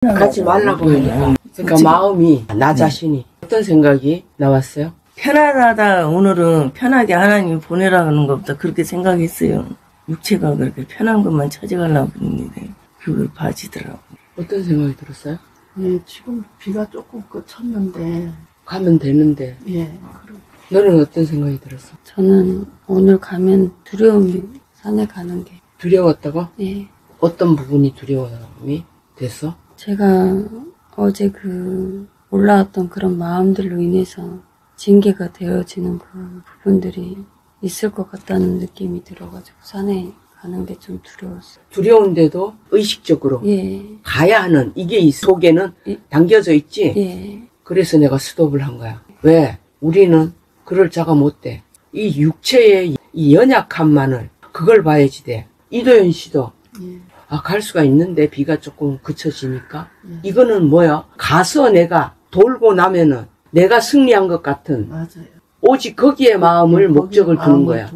가지 말라고 하니까. 그러니까 마음이, 나 자신이 어떤 생각이 나왔어요? 편안하다. 오늘은 편하게 하나님이 보내라는 것보다 그렇게 생각했어요. 육체가 그렇게 편한 것만 찾아가려고 했는데 그걸 봐지더라고. 어떤 생각이 들었어요? 예, 지금 비가 조금 그쳤는데 가면 되는데. 예. 너는 어떤 생각이 들었어? 저는 오늘 가면 두려움이 산에 가는 게. 두려웠다고? 예. 어떤 부분이 두려움이 됐어? 제가 어제 올라왔던 그런 마음들로 인해서 징계가 되어지는 그 부분들이 있을 것 같다는 느낌이 들어가지고 산에 가는 게 좀 두려웠어요. 두려운데도 의식적으로 예. 가야 하는, 이게 이 속에는 예. 담겨져 있지? 예. 그래서 내가 스톱을 한 거야. 왜? 우리는 그럴 자가 못 돼. 이 육체의 이 연약함만을 그걸 봐야지 돼. 이도현 씨도 갈 수가 있는데 비가 조금 그쳐지니까 이거는 뭐야? 가서 내가 돌고 나면은 내가 승리한 것 같은 맞아요. 오직 거기에 마음을 목적을 두는 거야.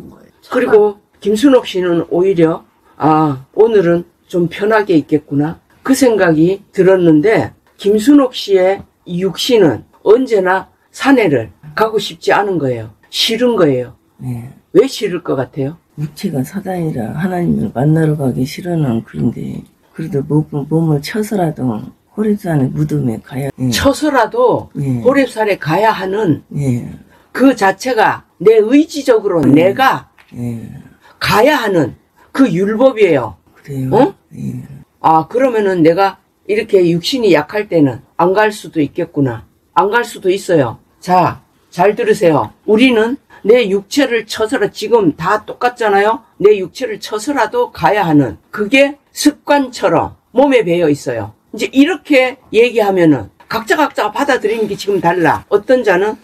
그리고 김순옥 씨는 오히려 오늘은 좀 편하게 있겠구나 그 생각이 들었는데, 김순옥 씨의 육신은 언제나 산에를 가고 싶지 않은 거예요. 싫은 거예요. 네. 왜 싫을 것 같아요? 육체가 사단이라 하나님을 만나러 가기 싫어하는 그인데 그래도 몸을 쳐서라도 호렙산의 무덤에 가야. 예. 쳐서라도 예. 호렙산에 가야 하는 예. 그 자체가 내 의지적으로 내가 가야 하는 그 율법이에요. 그래요. 어? 예. 그러면은 내가 이렇게 육신이 약할 때는 안 갈 수도 있겠구나. 안 갈 수도 있어요. 자, 잘 들으세요. 우리는 내 육체를 쳐서라, 지금 다 똑같잖아요. 내 육체를 쳐서라도 가야 하는 그게 습관처럼 몸에 배어 있어요. 이제 이렇게 얘기하면은 각자가 받아들이는 게 지금 달라. 어떤 자는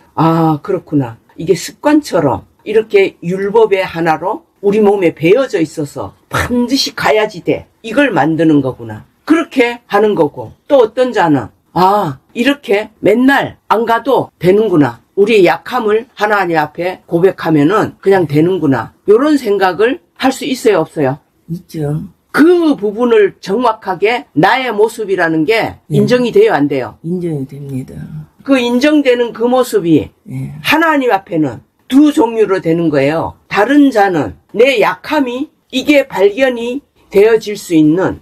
그렇구나. 이게 습관처럼 이렇게 율법의 하나로 우리 몸에 배어져 있어서 반드시 가야지 돼. 이걸 만드는 거구나. 그렇게 하는 거고, 또 어떤 자는 이렇게 맨날 안 가도 되는구나. 우리의 약함을 하나님 앞에 고백하면은 그냥 되는구나. 이런 생각을 할 수 있어요, 없어요? 있죠. 그 부분을 정확하게 나의 모습이라는 게 인정이 돼요, 안 돼요? 인정이 됩니다. 그 인정되는 그 모습이 예. 하나님 앞에는 두 종류로 되는 거예요. 다른 자는 내 약함이 이게 발견이 되어질 수 있는,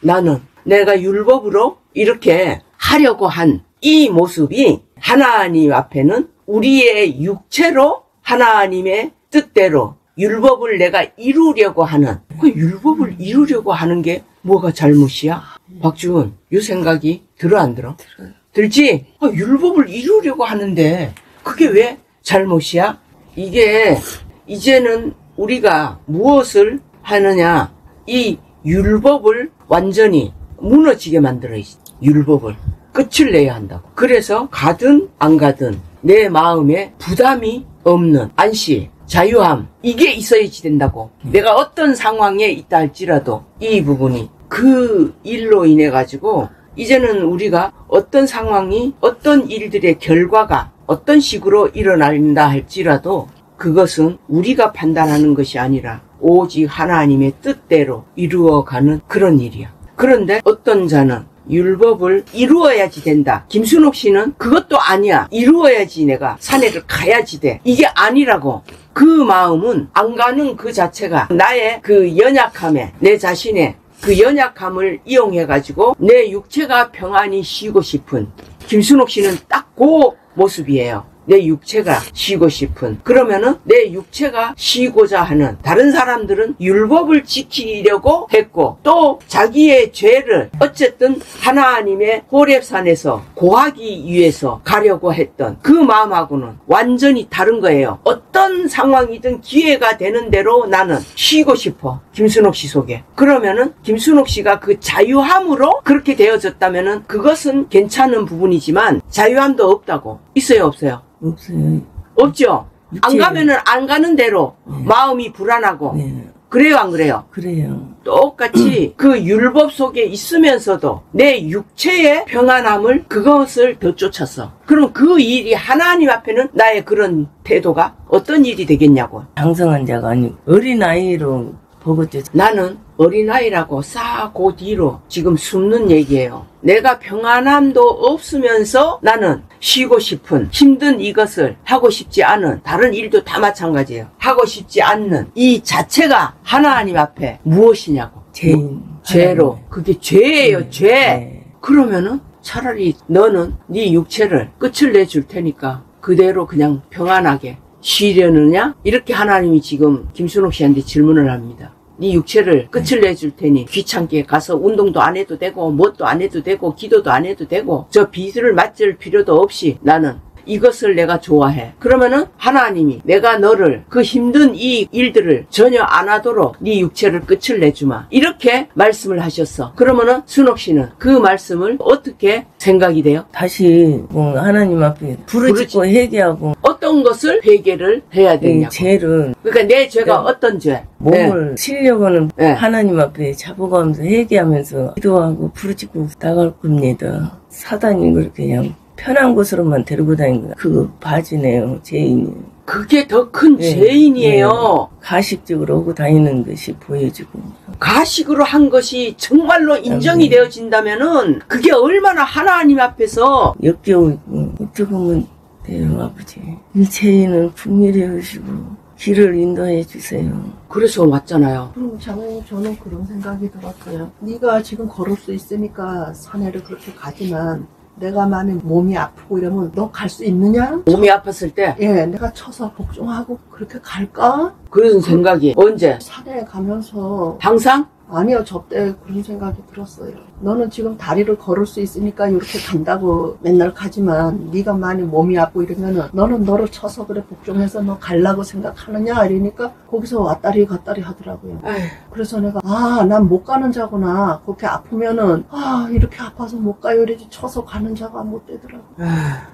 나는 내가 율법으로 이렇게 하려고 한 이 모습이 하나님 앞에는 우리의 육체로 하나님의 뜻대로 율법을 내가 이루려고 하는, 그 율법을 이루려고 하는 게 뭐가 잘못이야? 박주은, 이 생각이 들어 안 들어? 들어요. 들지? 율법을 이루려고 하는데 그게 왜 잘못이야? 이게 이제는 우리가 무엇을 하느냐, 이 율법을 완전히 무너지게 만들어 있어. 율법을 끝을 내야 한다고. 그래서 가든 안 가든 내 마음에 부담이 없는 안식, 자유함, 이게 있어야지 된다고. 내가 어떤 상황에 있다 할지라도 이 부분이 그 일로 인해 가지고 이제는 우리가 어떤 상황이, 어떤 일들의 결과가 어떤 식으로 일어난다 할지라도 그것은 우리가 판단하는 것이 아니라 오직 하나님의 뜻대로 이루어가는 그런 일이야. 그런데 어떤 자는 율법을 이루어야지 된다. 김순옥 씨는 그것도 아니야. 이루어야지 내가 산에를 가야지 돼. 이게 아니라고. 그 마음은 안 가는 그 자체가 나의 그 연약함에, 내 자신의 그 연약함을 이용해가지고 내 육체가 평안히 쉬고 싶은, 김순옥 씨는 딱 그 모습이에요. 내 육체가 쉬고 싶은. 그러면은 내 육체가 쉬고자 하는, 다른 사람들은 율법을 지키려고 했고 또 자기의 죄를 어쨌든 하나님의 호렙산에서 고하기 위해서 가려고 했던 그 마음하고는 완전히 다른 거예요. 어떤 상황이든 기회가 되는 대로 나는 쉬고 싶어. 김순옥 씨 속에. 그러면은 김순옥 씨가 그 자유함으로 그렇게 되어졌다면은 그것은 괜찮은 부분이지만 자유함도 없다고. 있어요, 없어요? 없어요. 없죠? 안 가면은 안 가는 대로 마음이 불안하고. 그래요, 안 그래요? 그래요. 똑같이 그 율법 속에 있으면서도 내 육체의 평안함을, 그것을 더 쫓았어. 그럼 그 일이 하나님 앞에는 나의 그런 태도가 어떤 일이 되겠냐고. 장성한 자가 아니고 어린아이로 보겠죠. 나는 어린아이라고 싹 그 뒤로 지금 숨는 얘기예요. 내가 평안함도 없으면서 나는 쉬고 싶은 힘든 이것을 하고 싶지 않은 다른 일도 다 마찬가지예요. 하고 싶지 않는 이 자체가 하나님 앞에 무엇이냐고. 죄인. 죄로. 그게 죄예요. 네. 죄. 네. 그러면은 차라리 너는 네 육체를 끝을 내줄 테니까 그대로 그냥 평안하게 쉬려느냐? 이렇게 하나님이 지금 김순옥 씨한테 질문을 합니다. 네 육체를 끝을 내줄 테니 귀찮게 가서 운동도 안 해도 되고 뭣도 안 해도 되고 기도도 안 해도 되고 저 비수를 맞을 필요도 없이 나는 이것을 내가 좋아해. 그러면은 하나님이 내가 너를 그 힘든 이 일들을 전혀 안 하도록 네 육체를 끝을 내주마. 이렇게 말씀을 하셨어. 그러면은 순옥 씨는 그 말씀을 어떻게 생각이 돼요? 다시 뭐 하나님 앞에 부르짖고 회개하고 어떤 것을 회개를 해야 이 되냐고. 죄를 그러니까 내 죄가 네. 어떤 죄? 몸을 치려고는 네. 하나님 앞에 잡아가면서 회개하면서 기도하고 부르짖고 나갈 겁니다. 사단이 그렇게 그냥 편한 곳으로만 데리고 다니는 거야. 그거 바지네요, 죄인이. 그게 더 큰 네. 죄인이에요. 네. 가식적으로 오고 다니는 것이 보여지고. 가식으로 한 것이 정말로 인정이 되어진다면은 그게 얼마나 하나님 앞에서 역겨우고 어떻게 보면 돼요, 아버지. 이 죄인은 분별해 주시고 길을 인도해 주세요. 그래서 왔잖아요. 그럼 장모님 저는 그런 생각이 들었어요. 네가 지금 걸을 수 있으니까 산에를 그렇게 가지만 내가 만약 몸이 아프고 이러면 너 갈 수 있느냐? 몸이 아팠을 때 예, 내가 쳐서 복종하고 그렇게 갈까? 그런 생각이 언제? 산에 가면서 항상? 아니요, 저 때 그런 생각이 들었어요. 너는 지금 다리를 걸을 수 있으니까 이렇게 간다고 맨날 가지만 네가 많이 몸이 아프고 이러면은 너는 너를 쳐서 그래 복종해서 너 갈라고 생각하느냐 이러니까 거기서 왔다리 갔다리 하더라고요. 아휴, 그래서 내가 난 못 가는 자구나. 그렇게 아프면은 이렇게 아파서 못 가요 이러지 쳐서 가는 자가 못 되더라고.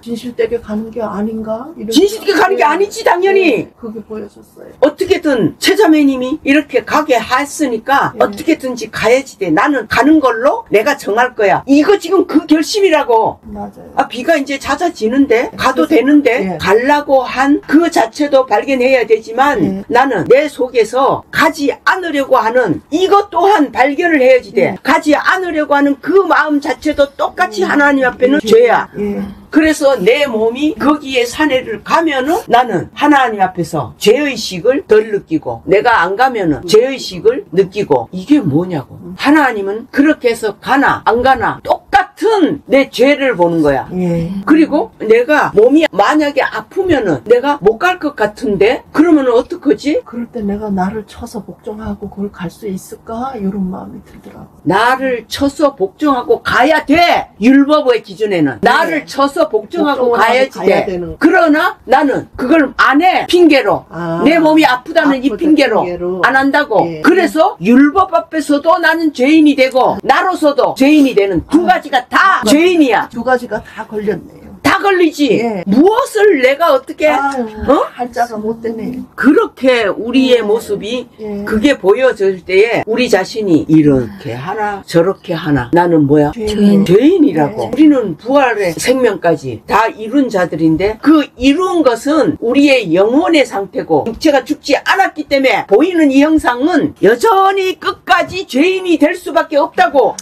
진실되게 가는 게 아닌가? 이런 진실되게 가는 게 아니지 당연히. 네, 그게 보여졌어요. 어떻게든 최자매님이 이렇게 가게 했으니까 네. 어떻게든지 가야지 돼. 나는 가는 걸로 내가 정할 거야. 이거 지금 그 결심이라고. 맞아요. 비가 이제 잦아지는데 가도 되는데 네. 가려고 한 그 자체도 발견해야 되지만 네. 나는 내 속에서 가지 않으려고 하는 이것 또한 발견을 해야지 돼. 네. 가지 않으려고 하는 그 마음 자체도 똑같이 하나님 앞에는 죄야. 예. 그래서 내 몸이 거기에 산에를 가면은 나는 하나님 앞에서 죄의식을 덜 느끼고 내가 안 가면은 죄의식을 느끼고 이게 뭐냐고. 하나님은 그렇게 해서 가나 안 가나 똑같은 내 죄를 보는 거야. 예. 그리고 내가 몸이 만약에 아프면은 내가 못 갈 것 같은데 그러면은 어떡하지? 그럴 때 내가 나를 쳐서 복종하고 그걸 갈 수 있을까? 이런 마음이 들더라고. 나를 쳐서 복종하고 가야 돼. 율법의 기준에는 나를 쳐서 복종하고 복종을 가야지 하고 가야 돼. 되는. 그러나 나는 그걸 안 해. 핑계로. 내 몸이 아프다는 이 아프다 핑계로 핑계로. 안 한다고. 예. 그래서 율법 앞에서도 나는 죄인이 되고 나로서도 죄인이 되는 두 가지가 다 죄인이야. 두 가지가 다 걸렸네요. 다 걸리지. 예. 무엇을 내가 어떻게 할 자가 못 되네. 그렇게 우리의 예. 모습이 예. 그게 보여질 때에 우리 자신이 이렇게 하나 저렇게 하나 나는 뭐야? 죄인. 죄인이라고. 네. 우리는 부활의 생명까지 다 이룬 자들인데 그 이룬 것은 우리의 영혼의 상태고 육체가 죽지 않았기 때문에 보이는 이 형상은 여전히 끝까지 죄인이 될 수밖에 없다고.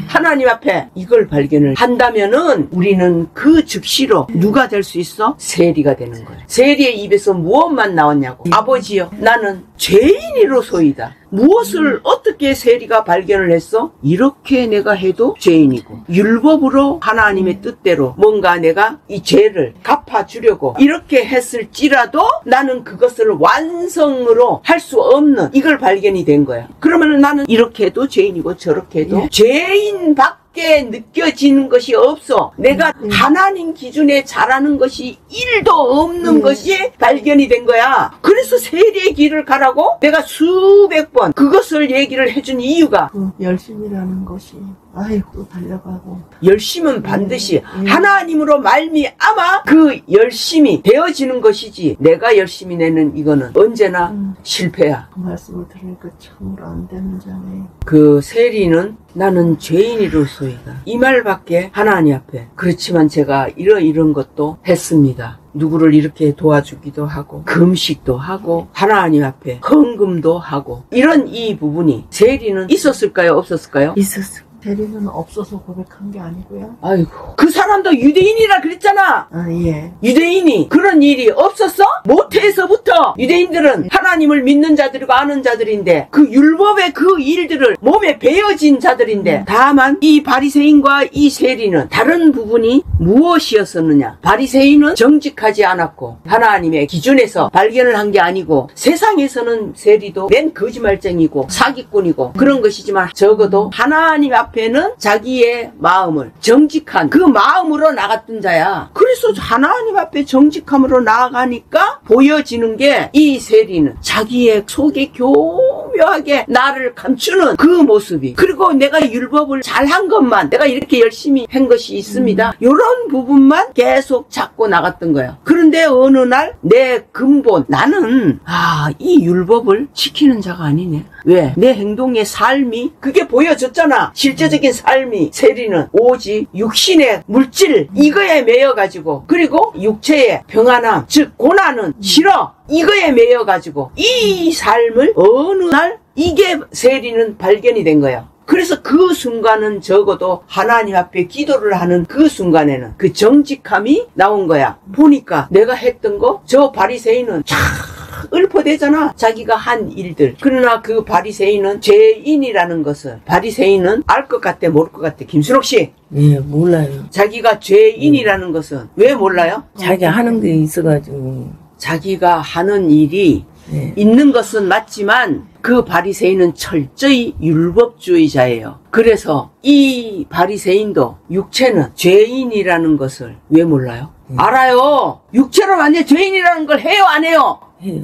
하나님 앞에 이걸 발견을 한다면은 우리는 그 즉시로 누가 될 수 있어? 세리가 되는 거야. 세리의 입에서 무엇만 나왔냐고. 아버지여, 나는 죄인이로소이다. 무엇을 어떻게 세리가 발견을 했어? 이렇게 내가 해도 죄인이고 율법으로 하나님의 뜻대로 뭔가 내가 이 죄를 갚아주려고 이렇게 했을지라도 나는 그것을 완성으로 할 수 없는 이걸 발견이 된 거야. 그러면 나는 이렇게 해도 죄인이고 저렇게 해도 죄인 밖에 느껴지는 것이 없어. 내가 하나님 기준에 잘하는 것이 1도 없는 것이 발견이 된 거야. 그래서 세리의 길을 가라고 내가 수백 번 그것을 얘기를 해준 이유가 그 열심이라는 것이 아이고 또 달려가고. 열심은 반드시 하나님으로 말미암아 그 열심이 되어지는 것이지 내가 열심히 내는 이거는 언제나 실패야. 그 말씀을 들으니까 참으로 안 되는 자네. 그 세리는 나는 죄인이로소이다. 이 말밖에 하나님 앞에. 그렇지만 제가 이런 것도 했습니다. 누구를 이렇게 도와주기도 하고 금식도 하고 하나님 앞에 헌금도 하고 이런 이 부분이 세리는 있었을까요? 없었을까요? 있었어. 대리는 없어서 고백한 게 아니고요. 아이고 그 사람도 유대인이라 그랬잖아. 아 예. 유대인이 그런 일이 없었어? 모태에서부터 유대인들은 하나님을 믿는 자들이고 아는 자들인데 그 율법의 그 일들을 몸에 배어진 자들인데 다만 이 바리새인과 이 세리는 다른 부분이 무엇이었었느냐. 바리새인은 정직하지 않았고 하나님의 기준에서 발견을 한 게 아니고 세상에서는 세리도 맨 거짓말쟁이고 사기꾼이고 그런 것이지만 적어도 하나님 앞에는 자기의 마음을 정직한 그 마음으로 나갔던 자야. 그래서 하나님 앞에 정직함으로 나아가니까 보여지는 게 이 세리는 자기의 속에 교묘하게 나를 감추는 그 모습이 그리고 내가 율법을 잘한 것만 내가 이렇게 열심히 한 것이 있습니다. 이런 부분만 계속 찾고 나갔던 거야. 그런데 어느 날 내 근본 나는 이 율법을 지키는 자가 아니네. 왜? 내 행동의 삶이 그게 보여졌잖아. 실제적인 삶이 세리는 오직 육신의 물질 이거에 매여가지고 그리고 육체의 평안함 즉 고난은 싫어 이거에 매여가지고 이 삶을 어느 날 이게 세리는 발견이 된 거야. 그래서 그 순간은 적어도 하나님 앞에 기도를 하는 그 순간에는 그 정직함이 나온 거야. 보니까 내가 했던 거 저 바리새인은 쫙 읊어대잖아. 자기가 한 일들. 그러나 그 바리새인은 죄인이라는 것을 바리새인은 알 것 같아 모를 것 같아. 김순옥 씨. 예, 몰라요. 자기가 죄인이라는 것은 왜 몰라요? 자기 하는 게 있어가지고. 자기가 하는 일이 있는 것은 맞지만 그 바리새인은 철저히 율법주의자예요. 그래서 이 바리새인도 육체는 죄인이라는 것을 왜 몰라요? 알아요. 육체로 완전 죄인이라는 걸 해요, 안 해요? 해요.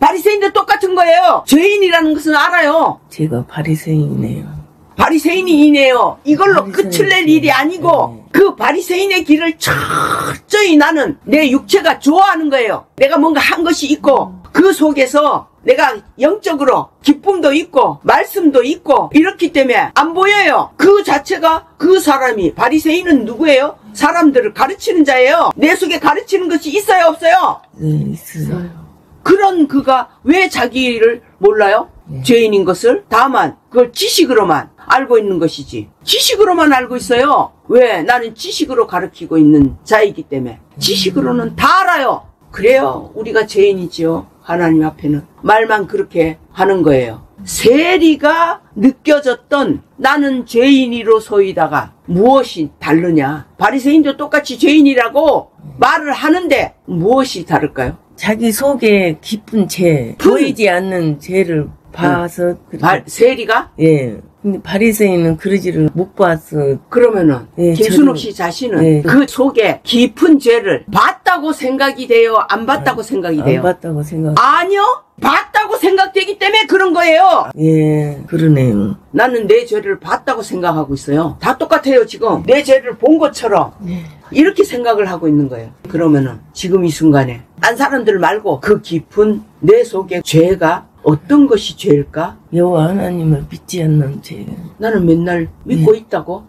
바리새인도 똑같은 거예요. 죄인이라는 것은 알아요. 제가 바리새인이네요. 바리새인이네요. 이걸로 바리새인. 끝을 낼 일이 아니고 그 바리새인의 길을 철저히 나는 내 육체가 좋아하는 거예요. 내가 뭔가 한 것이 있고 그 속에서 내가 영적으로 기쁨도 있고 말씀도 있고 이렇기 때문에 안 보여요. 그 자체가 그 사람이 바리새인은 누구예요? 사람들을 가르치는 자예요. 내 속에 가르치는 것이 있어요 없어요? 네, 있어요. 그런 그가 왜 자기를 몰라요? 죄인인 것을 다만 그걸 지식으로만 알고 있는 것이지. 지식으로만 알고 있어요. 왜? 나는 지식으로 가르치고 있는 자이기 때문에. 지식으로는 다 알아요. 그래요. 우리가 죄인이지요. 하나님 앞에는. 말만 그렇게 하는 거예요. 세리가 느껴졌던 나는 죄인이로소이다가 무엇이 다르냐. 바리새인도 똑같이 죄인이라고 말을 하는데 무엇이 다를까요? 자기 속에 깊은 죄, 보이지 않는 죄를 봐서 세리가? 예. 근데 바리새인은 그러지를 못 봤어. 그러면은 김순옥 씨 자신은 그 속에 깊은 죄를 봤다고 생각이 돼요? 안 봤다고 생각이 돼요? 안 봤다고 생각. 아니요. 봤다고 생각되기 때문에 그런 거예요. 예, 그러네요. 나는 내 죄를 봤다고 생각하고 있어요. 다 똑같아요 지금. 내 죄를 본 것처럼 이렇게 생각을 하고 있는 거예요. 그러면은 지금 이 순간에 딴 사람들 말고 그 깊은 내 속에 죄가 어떤 것이 죄일까? 여호와 하나님을 믿지 않는 죄. 나는 맨날 믿고 있다고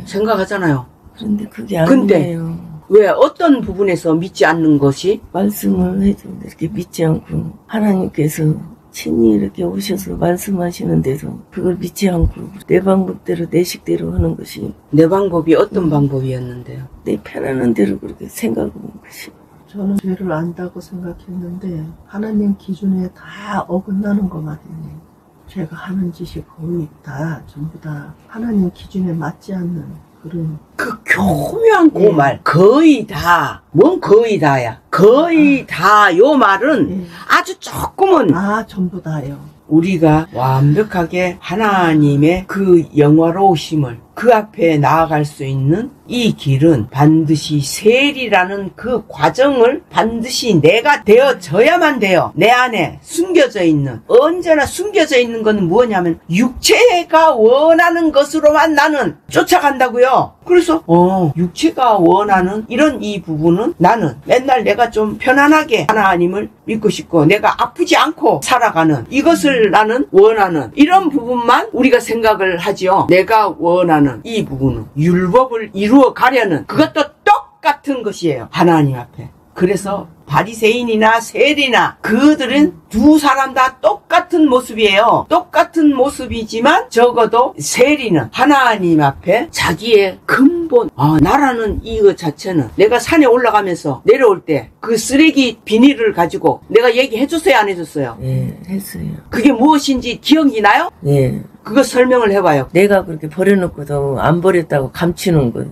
생각하잖아요. 그런데 그게 근데 아니에요. 왜 어떤 부분에서 믿지 않는 것이? 말씀을 해도 이렇게 믿지 않고 하나님께서 친히 이렇게 오셔서 말씀하시는데도 그걸 믿지 않고 내 방법대로 내 식대로 하는 것이 내 방법이 어떤 방법이었는데요? 내 편안한 대로 그렇게 생각하는 것이. 저는 죄를 안다고 생각했는데 하나님 기준에 다 어긋나는 것만 했네요. 제가 하는 짓이 거의 다 전부 다 하나님 기준에 맞지 않는 그런 그 교묘한 그 말 거의 다 뭔 거의 다야 거의 다 요 말은 아주 조금은 전부 다요. 우리가 완벽하게 하나님의 그 영화로우심을 그 앞에 나아갈 수 있는 이 길은 반드시 세리라는 그 과정을 반드시 내가 되어져야만 돼요. 내 안에 숨겨져 있는, 언제나 숨겨져 있는 건 뭐냐면 육체가 원하는 것으로만 나는 쫓아간다고요. 그래서 육체가 원하는 이런 이 부분은 나는 맨날 내가 좀 편안하게 하나님을 믿고 싶고 내가 아프지 않고 살아가는 이것을 나는 원하는 이런 부분만 우리가 생각을 하지요. 내가 원하는 이 부분은 율법을 이루어 가려는 그것도 똑같은 것이에요. 하나님 앞에. 그래서 바리새인이나 세리나 그들은 두 사람 다 똑같은 모습이에요. 똑같은 모습이지만 적어도 세리는 하나님 앞에 자기의 근본 나라는 이거 자체는 내가 산에 올라가면서 내려올 때 그 쓰레기 비닐을 가지고 내가 얘기해줬어요 안 해줬어요? 네, 했어요. 그게 무엇인지 기억이 나요? 네. 그거 설명을 해봐요. 내가 그렇게 버려놓고도 안 버렸다고 감추는 거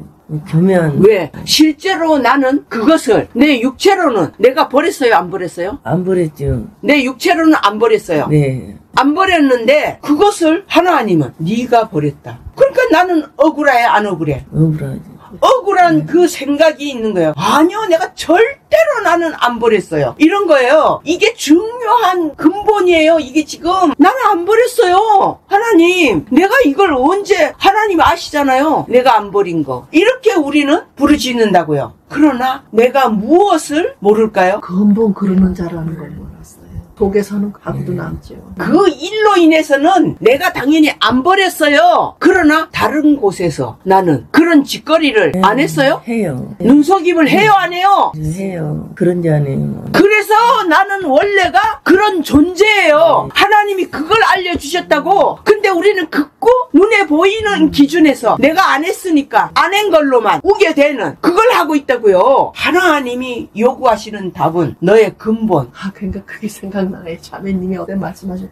보면 왜? 실제로 나는 그것을 내 육체로는 내가 버렸어요 안 버렸어요? 안 버렸죠. 내 육체로는 안 버렸어요. 네. 안 버렸는데 그것을 하나님은 네가 버렸다. 그러니까 나는 억울해 안 억울해? 억울하죠. 억울한 그 생각이 있는 거예요. 아니요, 내가 절대로 나는 안 버렸어요. 이런 거예요. 이게 중요한 근본이에요. 이게 지금 나는 안 버렸어요. 하나님, 내가 이걸 언제 하나님 아시잖아요. 내가 안 버린 거. 이렇게 우리는 부르짖는다고요. 그러나 내가 무엇을 모를까요? 근본 그러는 자라는 걸 몰랐어요. 속에서는 가구도 남죠. 그 일로 인해서는 내가 당연히 안 버렸어요. 그러나 다른 곳에서 나는 그런 짓거리를 안 했어요? 해요. 눈속임을 해요 안 해요? 해요. 그런 지 아니에요. 그래서 나는 원래가 그런 존재예요. 하나님이 그걸 알려주셨다고. 근데 우리는 긋고 눈에 보이는 기준에서 내가 안 했으니까 안 한 걸로만 우게 되는 그걸 하고 있다고요. 하나님이 요구하시는 답은 너의 근본. 그러니까 그게 생각나요. 자매님이 어제 말씀하신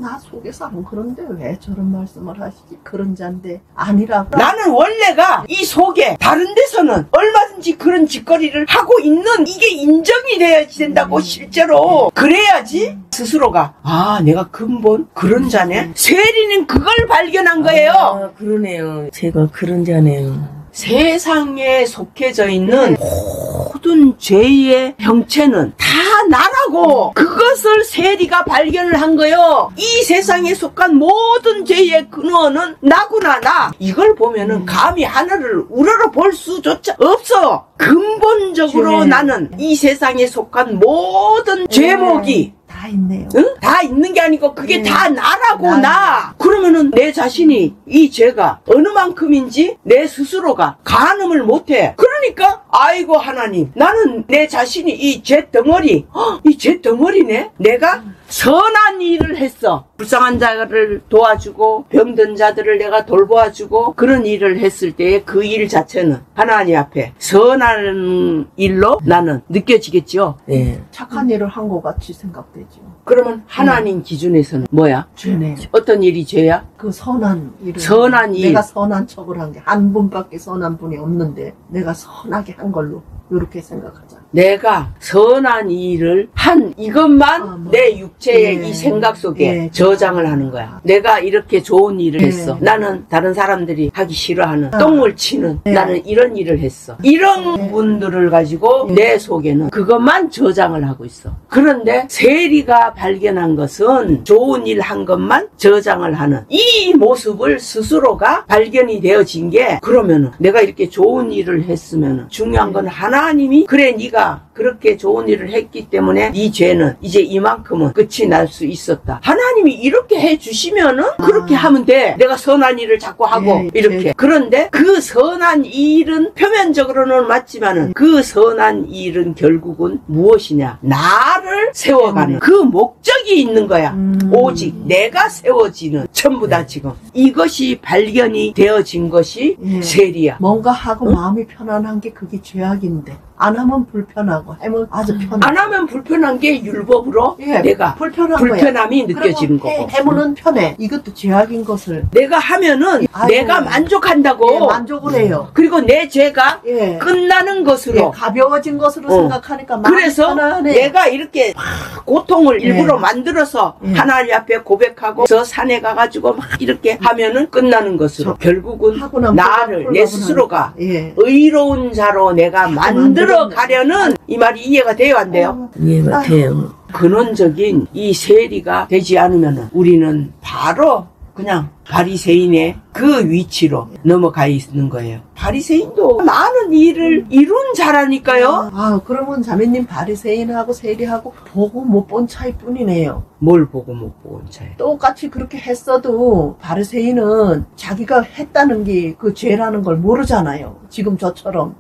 나 속에서 안 그런데 왜 저런 말씀을 하시지? 그런 자인데 아니라고. 나는 원래가 이 속에 다른 데서는 얼마든지 그런 짓거리를 하고 있는 이게 인정이 돼야 된다고 실제로. 그래야지 스스로가 내가 근본 그런 자네. 세리는 그걸 발견한 거예요. 그러네요. 제가 그런 자네요. 세상에 속해져 있는 모든 죄의 형체는 다 나라고 그것을 세리가 발견을 한 거예요. 이 세상에 속한 모든 죄의 근원은 나구나 나. 이걸 보면은 감히 하늘을 우러러 볼 수조차 없어. 근본적으로 나는 이 세상에 속한 모든 죄목이 다 있네요. 응? 다 있는 게 아니고 그게 다 나라고 나. 그러면은 내 자신이 이 죄가 어느 만큼인지 내 스스로가 가늠을 못해. 그러니까 아이고 하나님 나는 내 자신이 이 죄 덩어리 이 죄 덩어리네. 내가 선한 일을 했어. 불쌍한 자를 도와주고 병든 자들을 내가 돌보아주고 그런 일을 했을 때의 그 일 자체는 하나님 앞에 선한 일로 나는 느껴지겠죠. 네. 착한 일을 한 것 같이 생각되죠. 그러면 하나님 기준에서는 뭐야? 죄네. 어떤 일이 죄야? 그 선한 일을. 선한 일. 내가 선한 척을 한 게 한 분밖에 선한 분이 없는데 내가 선하게 한 걸로 이렇게 생각하자. 내가 선한 일을 한 이것만 내 육체의 이 생각 속에 저장을 하는 거야. 내가 이렇게 좋은 일을 했어. 나는 다른 사람들이 하기 싫어하는 똥을 치는 나는 이런 일을 했어. 이런 분들을 가지고 내 속에는 그것만 저장을 하고 있어. 그런데 세리가 발견한 것은 좋은 일 한 것만 저장을 하는 이 모습을 스스로가 발견이 되어진 게 그러면은 내가 이렇게 좋은 일을 했으면은 중요한 건 하나님이 그래 네가 그렇게 좋은 일을 했기 때문에 이 죄는 이제 이만큼은 끝이 날 수 있었다. 하나님이 이렇게 해주시면은 그렇게 하면 돼. 내가 선한 일을 자꾸 하고 이렇게. 그런데 그 선한 일은 표면적으로는 맞지만은 그 선한 일은 결국은 무엇이냐? 나를 세워가는 그 목적이 있는 거야. 오직 내가 세워지는 전부 다 지금 이것이 발견이 되어진 것이 세리야. 뭔가 하고 마음이 편안한 게 그게 죄악인데 안 하면 불편하고 하면 아주 편하고. 안 하면 불편한 게 율법으로 예, 내가 불편한 불편함이 거야. 느껴지는 그리고 거고. 해면은 편해. 이것도 제약인 것을 내가 하면은 아유. 내가 만족한다고. 예, 만족을 해요. 그리고 내 죄가 예. 끝나는 예, 것으로. 가벼워진 것으로 생각하니까 마음이 그래서 편안해. 내가 이렇게 막 고통을 예. 일부러 만들어서 예. 하나님 앞에 고백하고 저 산에 가가지고 막 이렇게 하면은 끝나는 것으로. 결국은 하고 나면 나를 내 스스로가 예. 의로운 자로 내가 만들어 가려는 이 말이 이해가 돼요, 안 돼요? 이해가 아유. 돼요. 근원적인 이 세리가 되지 않으면 우리는 바로 그냥 바리새인의 그 위치로 넘어가 있는 거예요. 바리새인도 많은 일을 이룬 자라니까요. 아, 그러면 자매님 바리새인하고 세리하고 보고 못 본 차이뿐이네요. 뭘 보고 못 본 차에. 똑같이 그렇게 했어도 바리새인은 자기가 했다는 게 그 죄라는 걸 모르잖아요. 지금 저처럼.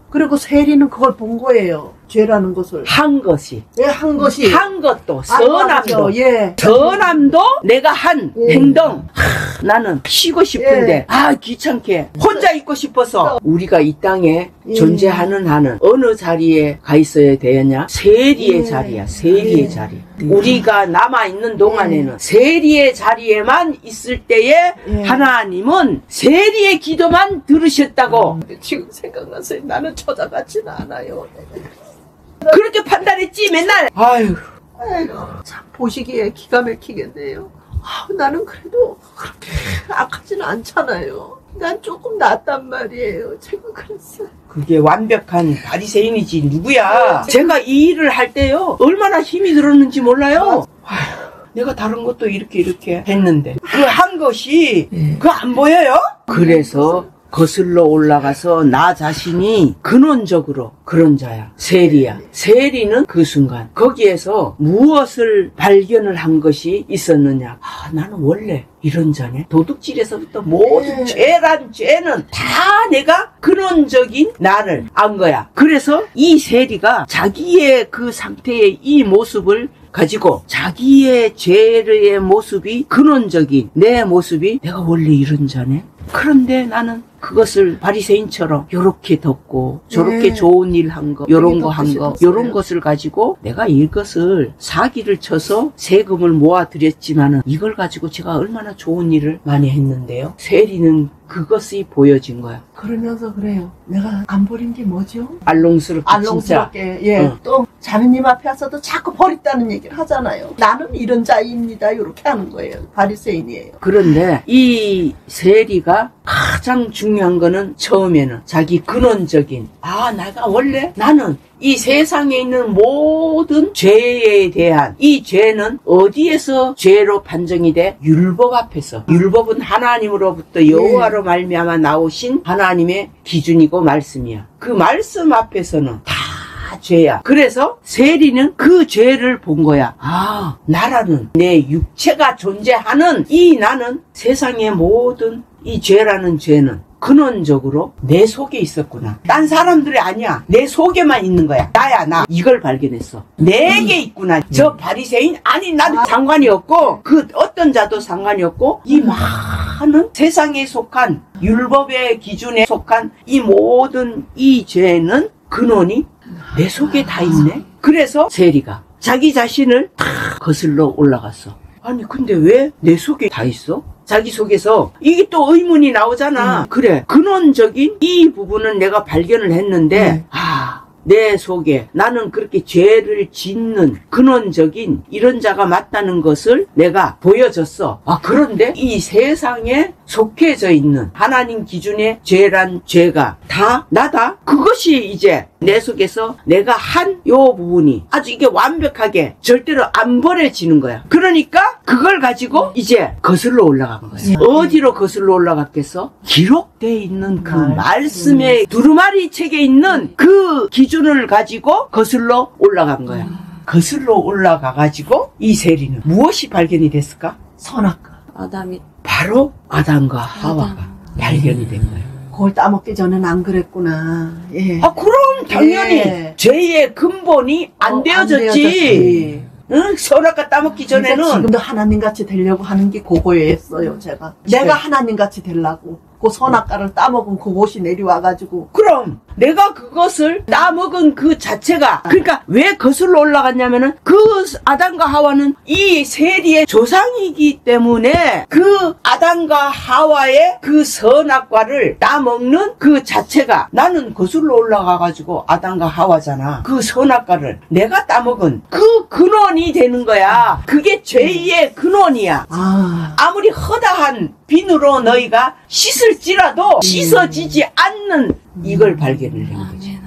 그리고 세리는 그걸 본 거예요. 죄라는 것을. 한 것이. 왜 한 것이? 한 것도, 아이고, 선함도. 맞죠. 예. 선함도 내가 한 예. 행동. 나는 쉬고 싶은데, 예. 아, 귀찮게. 혼자 있고 싶어서. 우리가 이 땅에 예. 존재하는 한은 어느 자리에 가 있어야 되느냐? 세리의 예. 자리야, 세리의 예. 자리. 우리가 남아있는 동안에는 세리의 자리에만 있을 때에 예. 하나님은 세리의 기도만 들으셨다고. 지금 생각나서 나는 처자같지는 않아요. 그렇게 판단했지, 맨날. 아유. 아이고, 참 보시기에 기가 막히겠네요. 나는 그래도 그렇게 악하지는 않잖아요. 난 조금 낫단 말이에요. 제가 그랬어요. 그게 완벽한 바리새인이지 누구야. 제가 이 일을 할 때요 얼마나 힘이 들었는지 몰라요. 아휴, 내가 다른 것도 이렇게 했는데 그 한 것이 그거 안 보여요? 그래서 거슬러 올라가서 나 자신이 근원적으로 그런 자야. 세리야. 세리는 그 순간 거기에서 무엇을 발견을 한 것이 있었느냐. 아, 나는 원래 이런 자네. 도둑질에서부터 모든 죄란 죄는 다 내가 근원적인 나를 안 거야. 그래서 이 세리가 자기의 그 상태의 이 모습을 가지고 자기의 죄의 모습이 근원적인 내 모습이 내가 원래 이런 자네. 그런데 나는 그것을 바리새인처럼 요렇게 덮고 저렇게 좋은 일 한 거, 요런 거 한 거, 요런 것을 가지고 내가 이것을 사기를 쳐서 세금을 모아드렸지만은 이걸 가지고 제가 얼마나 좋은 일을 많이 했는데요. 세리는 그것이 보여진 거야. 그러면서 그래요. 내가 안 버린 게 뭐죠? 알롱스럽게 알롱스럽게. 예. 또 자매님 앞에 와서도 자꾸 버렸다는 얘기를 하잖아요. 나는 이런 자입니다. 이렇게 하는 거예요. 바리새인이에요. 그런데 이 세리가 가장 중요한 거는 처음에는 자기 근원적인 내가 원래 나는 이 세상에 있는 모든 죄에 대한 이 죄는 어디에서 죄로 판정이 돼? 율법 앞에서. 율법은 하나님으로부터 여호와로 말미암아 나오신 하나님의 기준이고 말씀이야. 그 말씀 앞에서는 다 죄야. 그래서 세리는 그 죄를 본 거야. 나라는 내 육체가 존재하는 이 나는 세상의 모든 이 죄라는 죄는 근원적으로 내 속에 있었구나. 딴 사람들이 아니야. 내 속에만 있는 거야. 나야 나. 이걸 발견했어. 내게 있구나. 저 바리새인? 아니 나도 상관이 없고 그 어떤 자도 상관이 없고 이 많은 세상에 속한 율법의 기준에 속한 이 모든 이 죄는 근원이 내 속에 다 있네. 그래서 세리가 자기 자신을 다 거슬러 올라갔어. 아니 근데 왜 내 속에 다 있어? 자기 속에서 이게 또 의문이 나오잖아. 그래 근원적인 이 부분은 내가 발견을 했는데 내 속에 나는 그렇게 죄를 짓는 근원적인 이런 자가 맞다는 것을 내가 보여줬어. 그런데 이 세상에 속해져 있는 하나님 기준의 죄란 죄가 다 나다. 그것이 이제 내 속에서 내가 한 요 부분이 아주 이게 완벽하게 절대로 안 버려지는 거야. 그러니까 그걸 가지고 이제 거슬러 올라간 거야. 어디로 거슬러 올라갔겠어? 기록되어 있는 그 말씀의 두루마리 책에 있는 그 기준을 가지고 거슬러 올라간 거야. 거슬러 올라가가지고 이 세리는 무엇이 발견이 됐을까? 선악과. 아담이 바로 아담과 하와가 발견이 된 거예요. 그걸 따먹기 전엔 안 그랬구나. 예. 그럼 당연히 죄의 근본이 안 되어졌지. 응? 선악과 따먹기 전에는 그러니까 지금도 하나님같이 되려고 하는 게 그거였어요. 제가 내가 하나님같이 되려고 그 선악과를 따먹은 그곳이 내려와가지고 그럼 내가 그것을 따먹은 그 자체가, 그러니까 왜 거슬러 올라갔냐면은 그 아담과 하와는 이 세리의 조상이기 때문에 그 아담과 하와의 그 선악과를 따먹는 그 자체가, 나는 거슬러 올라가가지고 아담과 하와잖아. 그 선악과를 내가 따먹은 그 근원이 되는 거야. 그게 죄의 근원이야. 아무리 허다한 비누로 너희가 씻을지라도 씻어지지 않는 이걸 발견을 한 거지.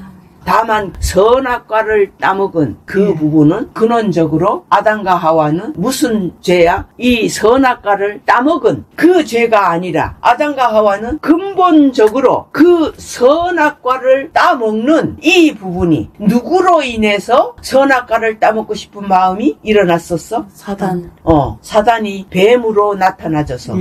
다만 선악과를 따먹은 그 부분은 근원적으로 아담과 하와는 무슨 죄야? 이 선악과를 따먹은 그 죄가 아니라 아담과 하와는 근본적으로 그 선악과를 따먹는 이 부분이 누구로 인해서 선악과를 따먹고 싶은 마음이 일어났었어? 사단. 사단이 뱀으로 나타나져서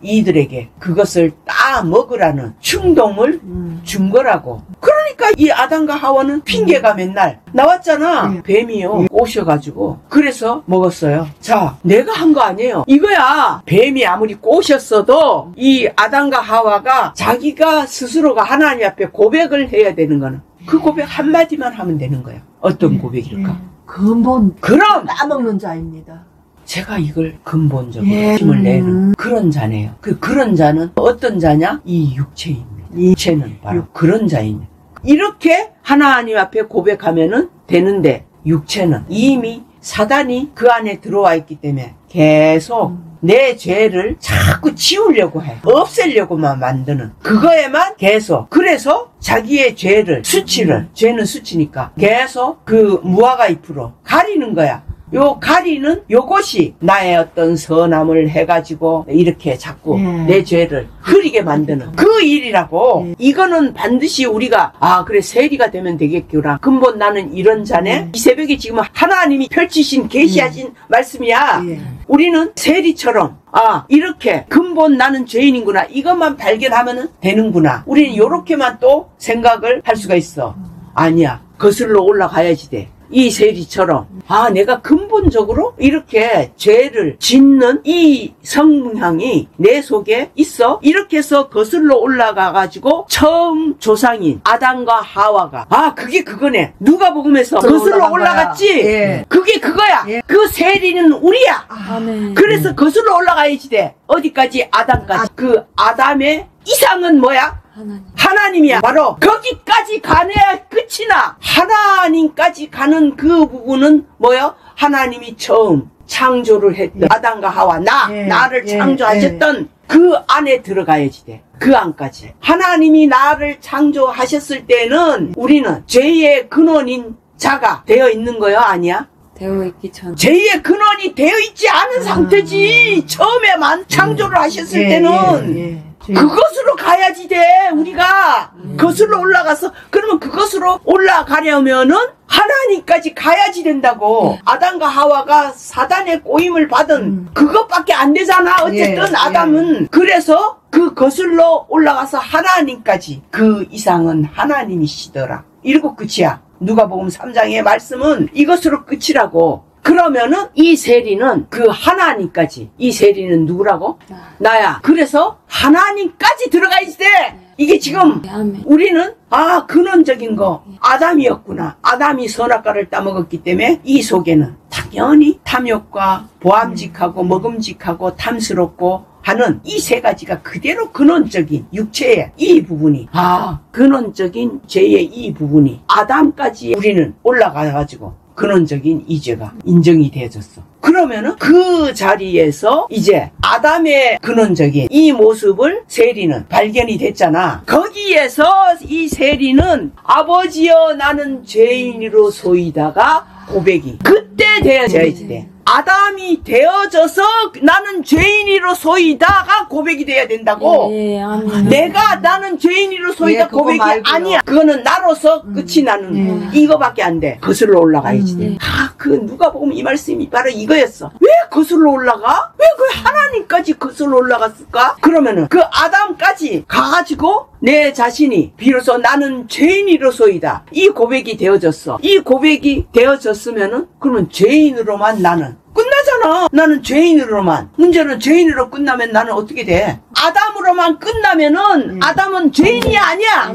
이들에게 그것을 따먹으라는 충동을 준 거라고. 그러니까 이 아담과 하와는 핑계가 맨날 나왔잖아. 뱀이요 꼬셔가지고 그래서 먹었어요. 자, 내가 한 거 아니에요 이거야. 뱀이 아무리 꼬셨어도 이 아담과 하와가 자기가 스스로가 하나님 앞에 고백을 해야 되는 거는 그 고백 한마디만 하면 되는 거예요. 어떤 고백일까? 근본 그럼 따먹는 자입니다. 제가 이걸 근본적으로 힘을 내는 그런 자네요. 그런 자는 어떤 자냐? 이 육체입니다. 육체는 바로 그런 자입니다. 이렇게 하나님 앞에 고백하면은 되는데, 육체는 이미 사단이 그 안에 들어와 있기 때문에 계속 내 죄를 자꾸 지우려고 해. 없애려고만 만드는 그거에만 계속. 그래서 자기의 죄를, 수치를, 죄는 수치니까 계속 그 무화과 잎으로 가리는 거야. 요 가리는 요것이 나의 어떤 선함을 해가지고 이렇게 자꾸 내 죄를 흐리게 만드는 그 일이라고. 이거는 반드시 우리가 그래 세리가 되면 되겠구나. 근본 나는 이런 자네. 이 새벽에 지금 하나님이 펼치신 계시하신 말씀이야. 우리는 세리처럼 이렇게 근본 나는 죄인이구나, 이것만 발견하면 되는구나. 우리는 요렇게만 또 생각을 할 수가 있어. 아니야, 거슬러 올라가야지 돼. 이 세리처럼 내가 근본적으로 이렇게 죄를 짓는 이 성향이 내 속에 있어. 이렇게 해서 거슬러 올라가가지고 처음 조상인 아담과 하와가 그게 그거네. 누가복음에서 거슬러 올라갔지. 그게 그거야. 그 세리는 우리야. 아멘. 그래서 거슬러 올라가야지 돼. 어디까지? 아담까지. 그 아담의 이상은 뭐야? 하나님이야. 바로 거기까지 가내야 끝이 나. 하나님까지 가는 그 부분은 뭐요? 하나님이 처음 창조를 했던 아담과 하와, 나를 창조하셨던 그 안에 들어가야지 돼. 그 안까지. 하나님이 나를 창조하셨을 때는 우리는 죄의 근원인 자가 되어 있는 거요? 아니야? 되어 있기 전. 죄의 근원이 되어 있지 않은 상태지. 처음에만 창조를 하셨을 때는. 그것으로 가야지 돼. 우리가 그것으로 올라가서, 그러면 그것으로 올라가려면은 하나님까지 가야지 된다고. 아담과 하와가 사단의 꼬임을 받은 그것밖에 안 되잖아. 어쨌든 아담은. 그래서 그 거슬러 올라가서 하나님까지. 그 이상은 하나님이시더라. 이러고 끝이야. 누가복음 3장의 말씀은 이것으로 끝이라고. 그러면은 이 세리는 그 하나님까지. 이 세리는 누구라고? 나야. 그래서 하나님까지 들어가야지 돼. 이게 지금 우리는 근원적인 거 아담이었구나. 아담이 선악과를 따먹었기 때문에 이 속에는 당연히 탐욕과 보암직하고 먹음직하고 탐스럽고 하는 이 세 가지가 그대로 근원적인 육체의 이 부분이, 근원적인 죄의 이 부분이 아담까지 우리는 올라가가지고 근원적인 이 죄가 인정이 되어졌어. 그러면은 그 자리에서 이제 아담의 근원적인 이 모습을 세리는 발견이 됐잖아. 거기에서 이 세리는 아버지여 나는 죄인으로소이다가 고백이 그때 되어져야지 돼. 아담이 되어져서 나는 죄인이로소이다가 고백이 돼야 된다고. 내가 나는 죄인이로소이다 고백이 아니야. 그거는 나로서 끝이 나는 이거밖에 안 돼. 거슬러 올라가야지 돼. 그 누가복음 이 말씀이 바로 이거였어. 왜 거슬러 올라가? 왜 그 하나님까지 거슬러 올라갔을까? 그러면은 그 아담까지 가가지고 내 자신이 비로소 나는 죄인이로소이다 이 고백이 되어졌어. 이 고백이 되어졌으면은 그러면 죄인으로만 나는 끝나잖아. 나는 죄인으로만. 문제는 죄인으로 끝나면 나는 어떻게 돼? 아담으로만 끝나면은 아담은 죄인이 아니야.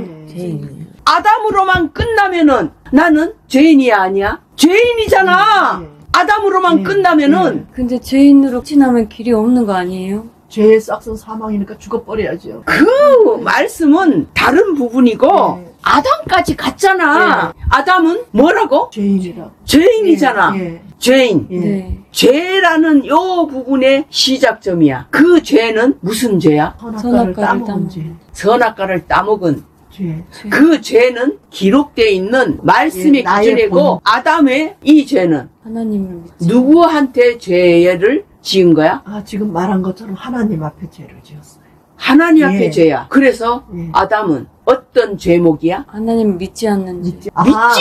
아담으로만 끝나면은 나는 죄인이야 아니야? 죄인이잖아. 아담으로만 끝나면은 근데 죄인으로 지나면 길이 없는 거 아니에요? 죄의 싹은 사망이니까 죽어버려야죠. 그 말씀은 다른 부분이고 아담까지 갔잖아. 아담은 뭐라고? 죄인이라고. 죄인이잖아. 죄인. 네. 죄라는 요 부분의 시작점이야. 그 죄는 무슨 죄야? 선악과를 따먹은 죄. 선악과를 따먹은 죄. 그 죄는 기록되어 있는 말씀의 나의 기준이고 본. 아담의 이 죄는 하나님을 믿지. 누구한테 죄를 지은 거야? 지금 말한 것처럼 하나님 앞에 죄를 지었어요. 하나님 앞에 죄야. 그래서 예. 아담은 어떤 죄목이야? 하나님을 믿지 않는 죄. 믿지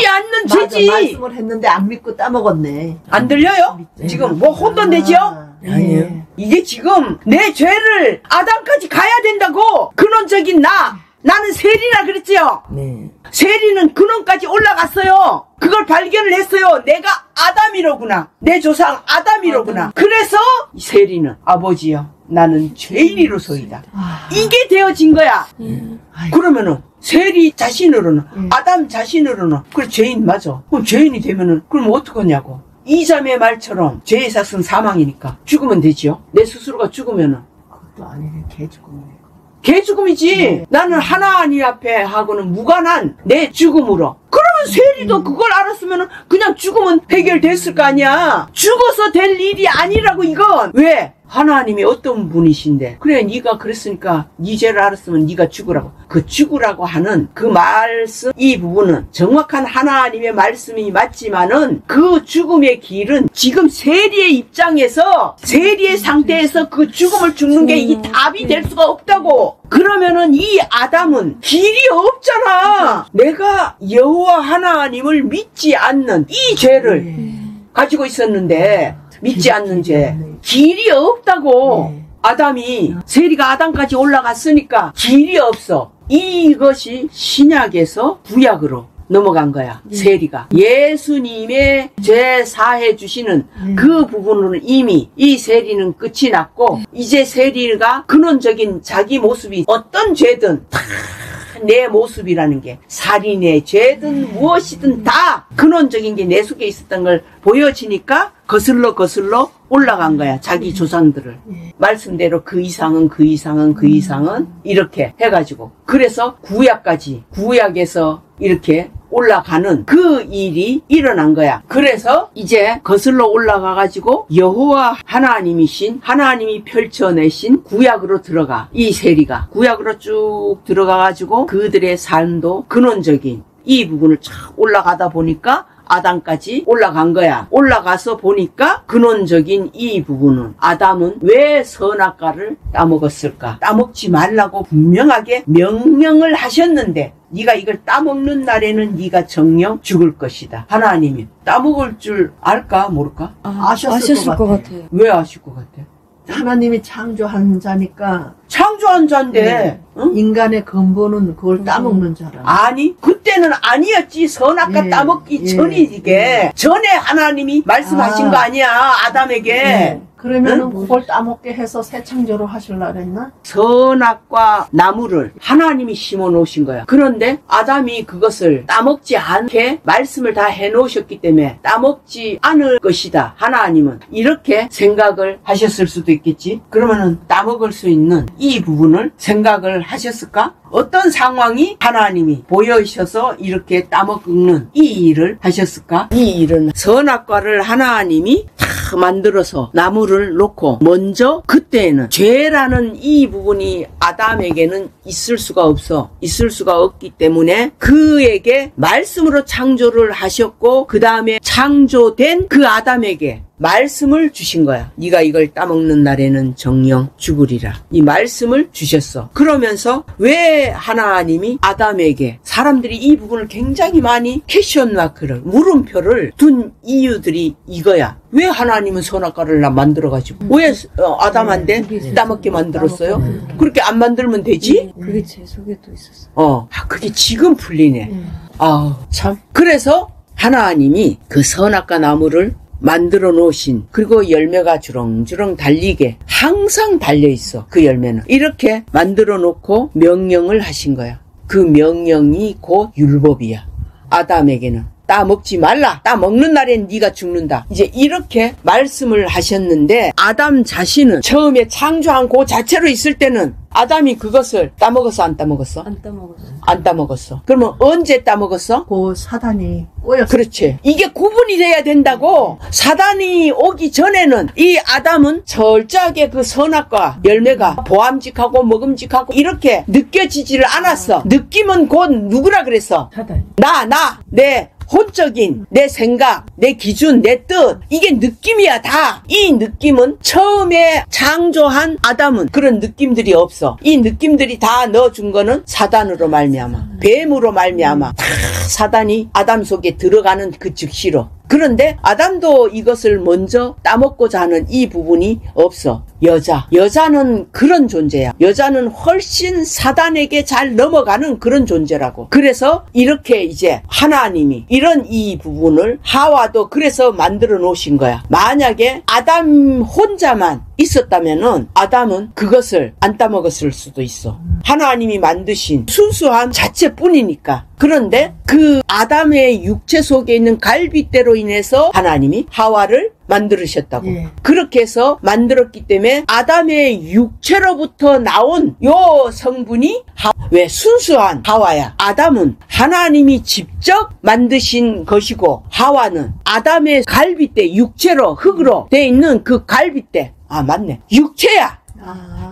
않는 죄지. 말씀을 했는데 안 믿고 따먹었네. 안 들려요? 지금 뭐 혼돈되죠? 아니에요. 이게 지금 내 죄를 아담까지 가야 된다고. 근원적인 나는 세리라 그랬지요. 네. 세리는 근원까지 올라갔어요. 그걸 발견을 했어요. 내가 아담이로구나. 내 조상 아담이로구나. 그래서 세리는 아버지여 나는 죄인이로소이다. 이게 되어진 거야. 그러면은 세리 자신으로는 아담 자신으로는 그래 죄인 맞아. 그럼 죄인이 되면은 그럼 어떡하냐고. 이자매 말처럼 죄의 삭은 사망이니까 죽으면 되지요. 내 스스로가 죽으면은 그것도 아니네. 개죽음이네. 개죽음이지. 나는 하나님 앞에 하고는 무관한 내 죽음으로. 그러면 세리도 그걸 알았으면 그냥 죽으면 해결됐을 거 아니야. 죽어서 될 일이 아니라고 이건. 왜? 하나님이 어떤 분이신데. 그래 네가 그랬으니까 네 죄를 알았으면 네가 죽으라고. 그 죽으라고 하는 그 말씀 이 부분은 정확한 하나님의 말씀이 맞지만은 그 죽음의 길은 지금 세리의 입장에서 세리의 상태에서 그 죽음을 죽는 게 이게 답이 될 수가 없다고. 그러면은 이 아담은 길이 없잖아. 내가 여호와 하나님을 믿지 않는 이 죄를 가지고 있었는데 믿지 않는 죄 길이 없다고. 아담이 세리가 아담까지 올라갔으니까 길이 없어. 이것이 신약에서 구약으로 넘어간 거야. 세리가 예수님의 죄 사해 주시는 그 부분으로는 이미 이 세리는 끝이 났고 이제 세리가 근원적인 자기 모습이 어떤 죄든 다 내 모습이라는 게 살인의 죄든 무엇이든 다 근원적인 게 내 속에 있었던 걸 보여지니까 거슬러 올라간 거야. 자기 조상들을. 말씀대로 그 이상은 이렇게 해가지고. 그래서 구약에서 이렇게 올라가는 그 일이 일어난 거야. 그래서 이제 거슬러 올라가가지고 여호와 하나님이 펼쳐내신 구약으로 들어가. 이 세리가 구약으로 쭉 들어가가지고 그들의 삶도 근원적인 이 부분을 쫙 올라가다 보니까 아담까지 올라간 거야. 올라가서 보니까 근원적인 이 부분은 아담은 왜 선악과를 따먹었을까? 따먹지 말라고 분명하게 명령을 하셨는데 네가 이걸 따먹는 날에는 네가 정령 죽을 것이다. 하나님이 따먹을 줄 알까 모를까? 아셨을 것 같아요. 왜 아실 것 같아? 하나님이 창조한 자니까 창조한 자인데 응? 인간의 근본은 그걸 따먹는 자라. 아니 그때는 아니었지. 선악과 따먹기 전이 이게 전에 하나님이 말씀하신 거 아니야 아담에게. 그러면은 그걸 따먹게 해서 새 창조로 하실라 그랬나? 선악과 나무를 하나님이 심어 놓으신 거야. 그런데 아담이 그것을 따먹지 않게 말씀을 다 해 놓으셨기 때문에 따먹지 않을 것이다. 하나님은 이렇게 생각을 하셨을 수도 있겠지. 그러면은 따먹을 수 있는 이 부분을 생각을 하셨을까? 어떤 상황이 하나님이 보여주셔서 이렇게 따먹는 이 일을 하셨을까? 이 일은 선악과를 하나님이 다 만들어서 나무를 놓고 먼저 그때에는 죄라는 이 부분이 아담에게는 있을 수가 없기 때문에 그에게 말씀으로 창조를 하셨고 그 다음에 창조된 그 아담에게 말씀을 주신 거야. 네가 이걸 따먹는 날에는 정령 죽으리라. 이 말씀을 주셨어. 그러면서 왜 하나님이 아담에게 사람들이 이 부분을 굉장히 많이 퀘스천 마크를 물음표를 둔 이유들이 이거야. 왜 하나님은 선악과를 만들어가지고 왜 아담한테 따먹게 만들었어요? 그렇게 안 만들면 되지? 그게 제 속에 또 있었어요. 그게 지금 풀리네. 참. 그래서 하나님이 그 선악과 나무를 만들어 놓으신 그리고 열매가 주렁주렁 달리게 항상 달려있어. 그 열매는 이렇게 만들어 놓고 명령을 하신 거야. 그 명령이 곧 율법이야. 아담에게는 따먹지 말라. 따먹는 날엔 네가 죽는다. 이제 이렇게 말씀을 하셨는데 아담 자신은 처음에 창조한 그 자체로 있을 때는 아담이 그것을 따먹었어, 안 따먹었어? 안 따먹었어. 안 따먹었어. 그러면 언제 따먹었어? 그 사단이 꼬였어. 그렇지. 이게 구분이 돼야 된다고. 사단이 오기 전에는 이 아담은 철저하게 그 선악과 열매가 보암직하고 먹음직하고 이렇게 느껴지지를 않았어. 느낌은 곧 누구라 그랬어? 사단. 내 혼적인 내 생각, 내 기준, 내 뜻, 이게 느낌이야 다. 이 느낌은 처음에 창조한 아담은 그런 느낌들이 없어. 이 느낌들이 다 넣어준 거는 사단으로 말미암아, 뱀으로 말미암아 다 사단이 아담 속에 들어가는 그 즉시로. 그런데 아담도 이것을 먼저 따먹고자 하는 이 부분이 없어. 여자는 그런 존재야. 여자는 훨씬 사단에게 잘 넘어가는 그런 존재라고. 그래서 이렇게 이제 하나님이 이런 이 부분을 하와도 그래서 만들어 놓으신 거야. 만약에 아담 혼자만 있었다면은 아담은 그것을 안 따먹었을 수도 있어. 하나님이 만드신 순수한 자체뿐이니까. 그런데 그 아담의 육체 속에 있는 갈빗대로 인해서 하나님이 하와를 만들으셨다고. 예. 그렇게 해서 만들었기 때문에 아담의 육체로부터 나온 요 성분이 왜 순수한 하와야. 아담은 하나님이 직접 만드신 것이고 하와는 아담의 갈빗대, 육체로 흙으로 돼 있는 그 갈빗대. 아, 맞네. 육체야.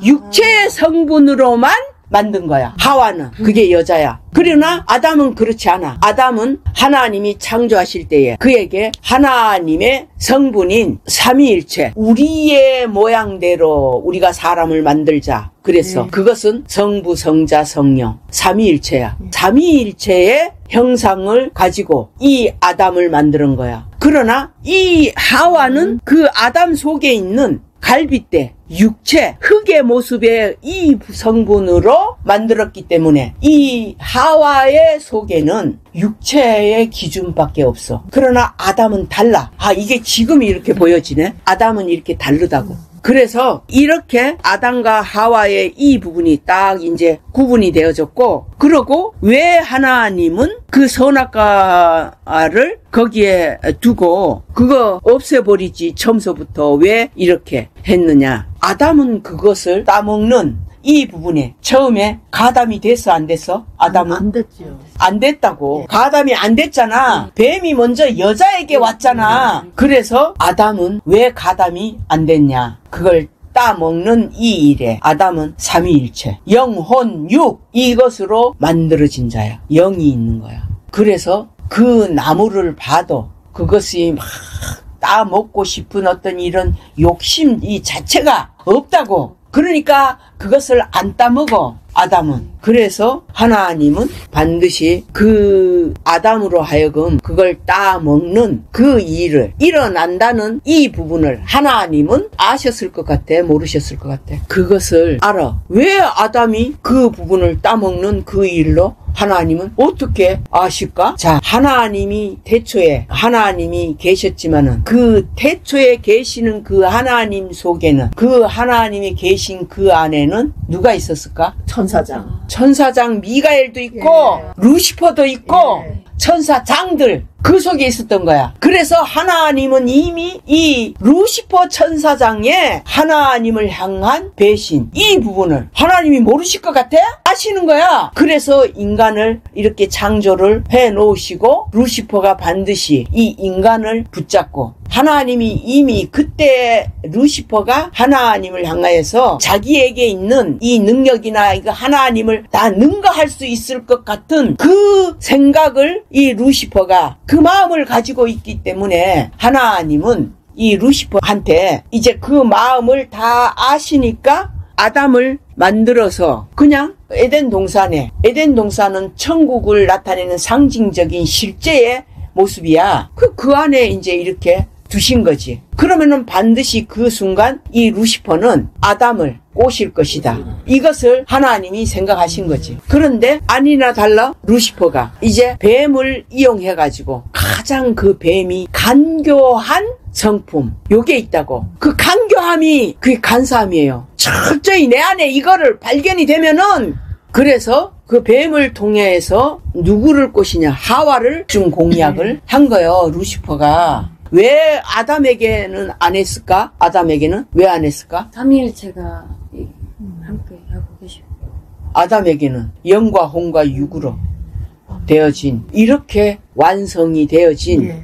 육체의 성분으로만 만든 거야. 하와는 그게 여자야. 그러나 아담은 그렇지 않아. 아담은 하나님이 창조하실 때에 그에게 하나님의 성분인 삼위일체, 우리의 모양대로 우리가 사람을 만들자. 그래서 그것은 성부, 성자, 성령 삼위일체야. 삼위일체의 형상을 가지고 이 아담을 만드는 거야. 그러나 이 하와는 그 아담 속에 있는 갈빗대, 육체, 흙의 모습의 이 성분으로 만들었기 때문에 이 하와의 속에는 육체의 기준밖에 없어. 그러나 아담은 달라. 아, 이게 지금 이렇게 보여지네. 아담은 이렇게 다르다고. 그래서 이렇게 아담과 하와의 이 부분이 딱 이제 구분이 되어졌고, 그러고 왜 하나님은 그 선악과를 거기에 두고 그거 없애버리지 처음서부터 왜 이렇게 했느냐. 아담은 그것을 따먹는 이 부분에 처음에 가담이 됐어, 안 됐어? 아담은? 안 됐지요. 안 됐다고. 가담이 안 됐잖아. 뱀이 먼저 여자에게 왔잖아. 그래서 아담은 왜 가담이 안 됐냐. 그걸 따먹는 이 일에 아담은 삼위일체, 영혼, 육, 이것으로 만들어진 자야. 영이 있는 거야. 그래서 그 나무를 봐도 그것이 막 따먹고 싶은 어떤 이런 욕심 이 자체가 없다고. 그러니까 그것을 안 따먹어, 아담은. 그래서 하나님은 반드시 그 아담으로 하여금 그걸 따먹는 그 일을 일어난다는 이 부분을 하나님은 아셨을 것 같아, 모르셨을 것 같아? 그것을 알아. 왜 아담이 그 부분을 따먹는 그 일로 하나님은 어떻게 아실까? 자, 하나님이 태초에 하나님이 계셨지만은 그 태초에 계시는 그 하나님 속에는 그 하나님이 계신 그 안에는 누가 있었을까? 천사장 미가엘도 있고 루시퍼도 있고 천사장들 그 속에 있었던 거야. 그래서 하나님은 이미 이 루시퍼 천사장의 하나님을 향한 배신 이 부분을 하나님이 모르실 것 같아? 아시는 거야. 그래서 인간을 이렇게 창조를 해 놓으시고 루시퍼가 반드시 이 인간을 붙잡고 하나님이 이미 그때 루시퍼가 하나님을 향하여서 자기에게 있는 이 능력이나 이거 하나님을 다 능가할 수 있을 것 같은 그 생각을 이 루시퍼가 그 마음을 가지고 있기 때문에 하나님은 이 루시퍼한테 이제 그 마음을 다 아시니까 아담을 만들어서 그냥 에덴 동산은 천국을 나타내는 상징적인 실제의 모습이야. 그 안에 이제 이렇게 두신 거지. 그러면은 반드시 그 순간 이 루시퍼는 아담을 꼬실 것이다. 이것을 하나님이 생각하신 거지. 그런데 아니나 달라 루시퍼가 이제 뱀을 이용해가지고 가장 그 뱀이 간교한 성품 요게 있다고. 그 간교함이 그게 간사함이에요. 철저히 내 안에 이거를 발견이 되면은 그래서 그 뱀을 통해서 누구를 꼬시냐? 하와를 좀 공략을 한 거예요. 루시퍼가. 왜 아담에게는 안 했을까? 아담에게는 왜 안 했을까? 삼위일체가 함께 하고 계시고 아담에게는 영과 혼과 육으로 되어진, 이렇게 완성이 되어진 예.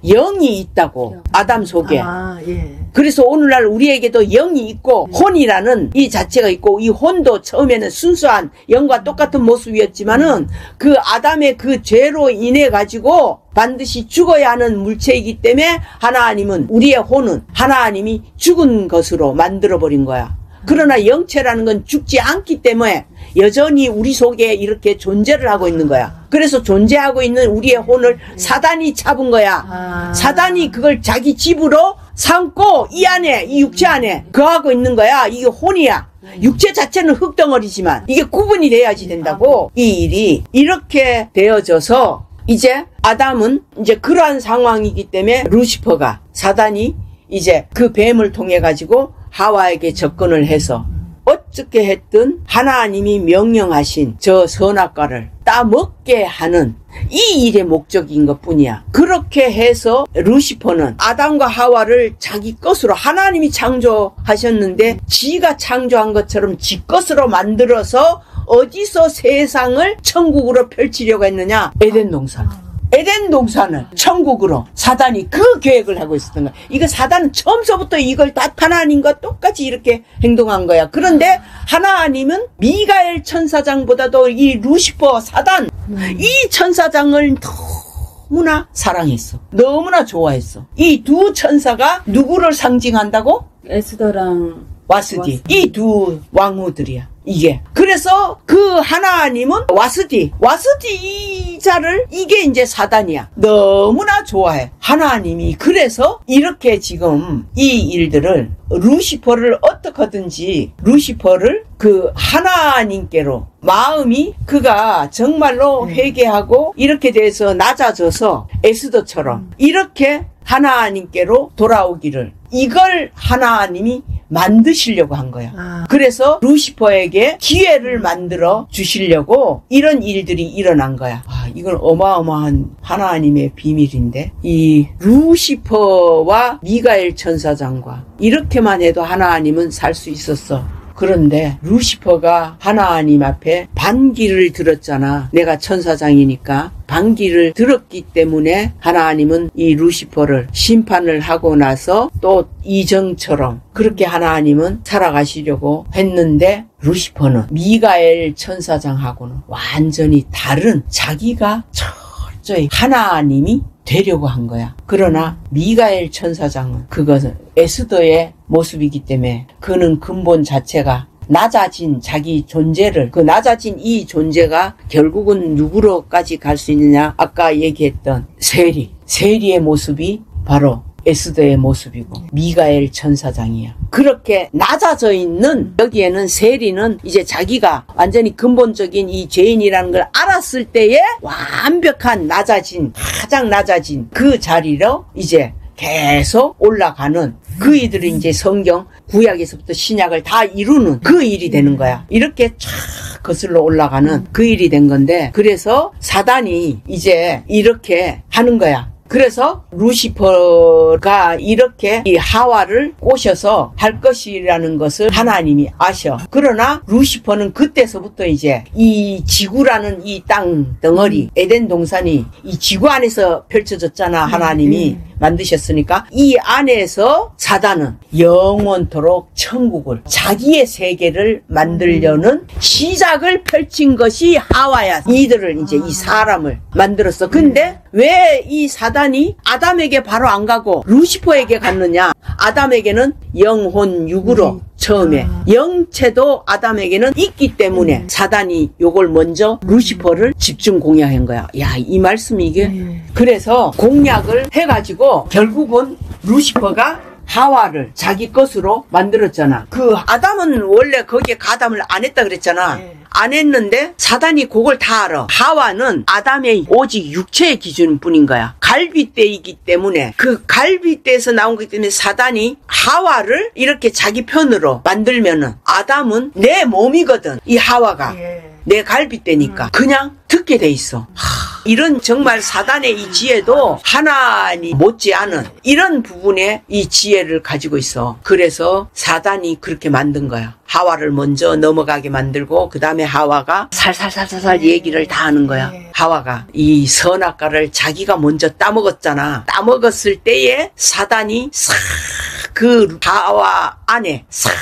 영이 있다고, 아담 속에. 아, 예. 그래서 오늘날 우리에게도 영이 있고 혼이라는 이 자체가 있고, 이 혼도 처음에는 순수한 영과 똑같은 모습이었지만은 그 아담의 그 죄로 인해 가지고 반드시 죽어야 하는 물체이기 때문에 하나님은, 우리의 혼은 하나님이 죽은 것으로 만들어버린 거야. 그러나 영체라는 건 죽지 않기 때문에 여전히 우리 속에 이렇게 존재를 하고 있는 거야. 그래서 존재하고 있는 우리의 혼을 사단이 잡은 거야. 사단이 그걸 자기 집으로 삼고 이 안에, 이 육체 안에 거하고 있는 거야. 이게 혼이야. 육체 자체는 흙덩어리지만 이게 구분이 돼야지 된다고. 이 일이 이렇게 되어져서 이제 아담은 이제 그러한 상황이기 때문에 루시퍼가, 사단이 이제 그 뱀을 통해 가지고 하와에게 접근을 해서 어떻게 했든 하나님이 명령하신 저 선악과를 따먹게 하는 이 일의 목적인 것뿐이야. 그렇게 해서 루시퍼는 아담과 하와를 자기 것으로, 하나님이 창조하셨는데 지가 창조한 것처럼 지 것으로 만들어서 어디서 세상을 천국으로 펼치려고 했느냐? 에덴 동산. 에덴 동산을 천국으로 사단이 그 계획을 하고 있었던 거야. 이거 사단은 처음서부터 이걸 다 하나님과 똑같이 이렇게 행동한 거야. 그런데 하나님은 미가엘 천사장보다도 이 루시퍼 사단, 이 천사장을 너무나 사랑했어. 너무나 좋아했어. 이 두 천사가 누구를 상징한다고? 에스더랑 와스디. 이 두 왕후들이야. 이게. 그래서 그 하나님은 와스디 자를, 이게 이제 사단이야. 너무나 좋아해. 하나님이. 그래서 이렇게 지금 이 일들을, 루시퍼를 어떻게든지 루시퍼를 그 하나님께로, 마음이 그가 정말로 회개하고 이렇게 돼서 낮아져서 에스더처럼 이렇게 하나님께로 돌아오기를, 이걸 하나님이 만드시려고 한 거야. 그래서 루시퍼에게 기회를 만들어 주시려고 이런 일들이 일어난 거야. 이건 어마어마한 하나님의 비밀인데, 이 루시퍼와 미가엘 천사장과 이렇게만 해도 하나님은 살 수 있었어. 그런데 루시퍼가 하나님 앞에 반기를 들었잖아. 내가 천사장이니까 반기를 들었기 때문에 하나님은 이 루시퍼를 심판을 하고 나서 또 이정처럼 그렇게 하나님은 살아가시려고 했는데, 루시퍼는 미가엘 천사장하고는 완전히 다른, 자기가 철저히 하나님이 되려고 한 거야. 그러나 미가엘 천사장은 그것은 에스더의 모습이기 때문에 그는 근본 자체가 낮아진 자기 존재를, 그 낮아진 이 존재가 결국은 누구로까지 갈 수 있느냐? 아까 얘기했던 세리의 모습이 바로 에스더의 모습이고 미가엘 천사장이야. 그렇게 낮아져 있는 여기에는 세리는 이제 자기가 완전히 근본적인 이 죄인이라는 걸 알았을 때에 완벽한 가장 낮아진 그 자리로 이제 계속 올라가는, 그 이들이 이제 성경 구약에서부터 신약을 다 이루는 그 일이 되는 거야. 이렇게 쫙 거슬러 올라가는 그 일이 된 건데, 그래서 사단이 이제 이렇게 하는 거야. 그래서 루시퍼가 이렇게 이 하와를 꼬셔서 할 것이라는 것을 하나님이 아셔. 그러나 루시퍼는 그때서부터 이제 이 지구라는 이 땅 덩어리, 에덴 동산이 이 지구 안에서 펼쳐졌잖아. 하나님이 만드셨으니까 이 안에서 사단은 영원토록 천국을, 자기의 세계를 만들려는 시작을 펼친 것이 하와야. 이들을 이제 이 사람을 만들었어. 근데 왜 이 사단이 아담에게 바로 안 가고 루시퍼에게 갔느냐? 아담에게는 영혼 육으로 처음에 영체도 아담에게는 있기 때문에 사단이 요걸 먼저 루시퍼를 집중 공략한 거야. 야, 이 말씀이 이게. 그래서 공략을 해가지고 결국은 루시퍼가 하와를 자기 것으로 만들었잖아. 그 아담은 원래 거기에 가담을 안 했다 그랬잖아. 안 했는데 사단이 그걸 다 알아. 하와는 아담의 오직 육체의 기준뿐인 거야. 갈빗대이기 때문에, 그 갈빗대에서 나온 거기 때문에 사단이 하와를 이렇게 자기 편으로 만들면은, 아담은 내 몸이거든, 이 하와가. 내 갈빗대니까 그냥 듣게 돼 있어. 이런 정말 사단의 이 지혜도 하나님 못지않은 이런 부분에 이 지혜를 가지고 있어. 그래서 사단이 그렇게 만든 거야. 하와를 먼저 넘어가게 만들고 그 다음에 하와가 살살살살 얘기를 다 하는 거야. 하와가 이 선악과를 자기가 먼저 따먹었잖아. 따먹었을 때에 사단이 싹 그 하와 안에 싹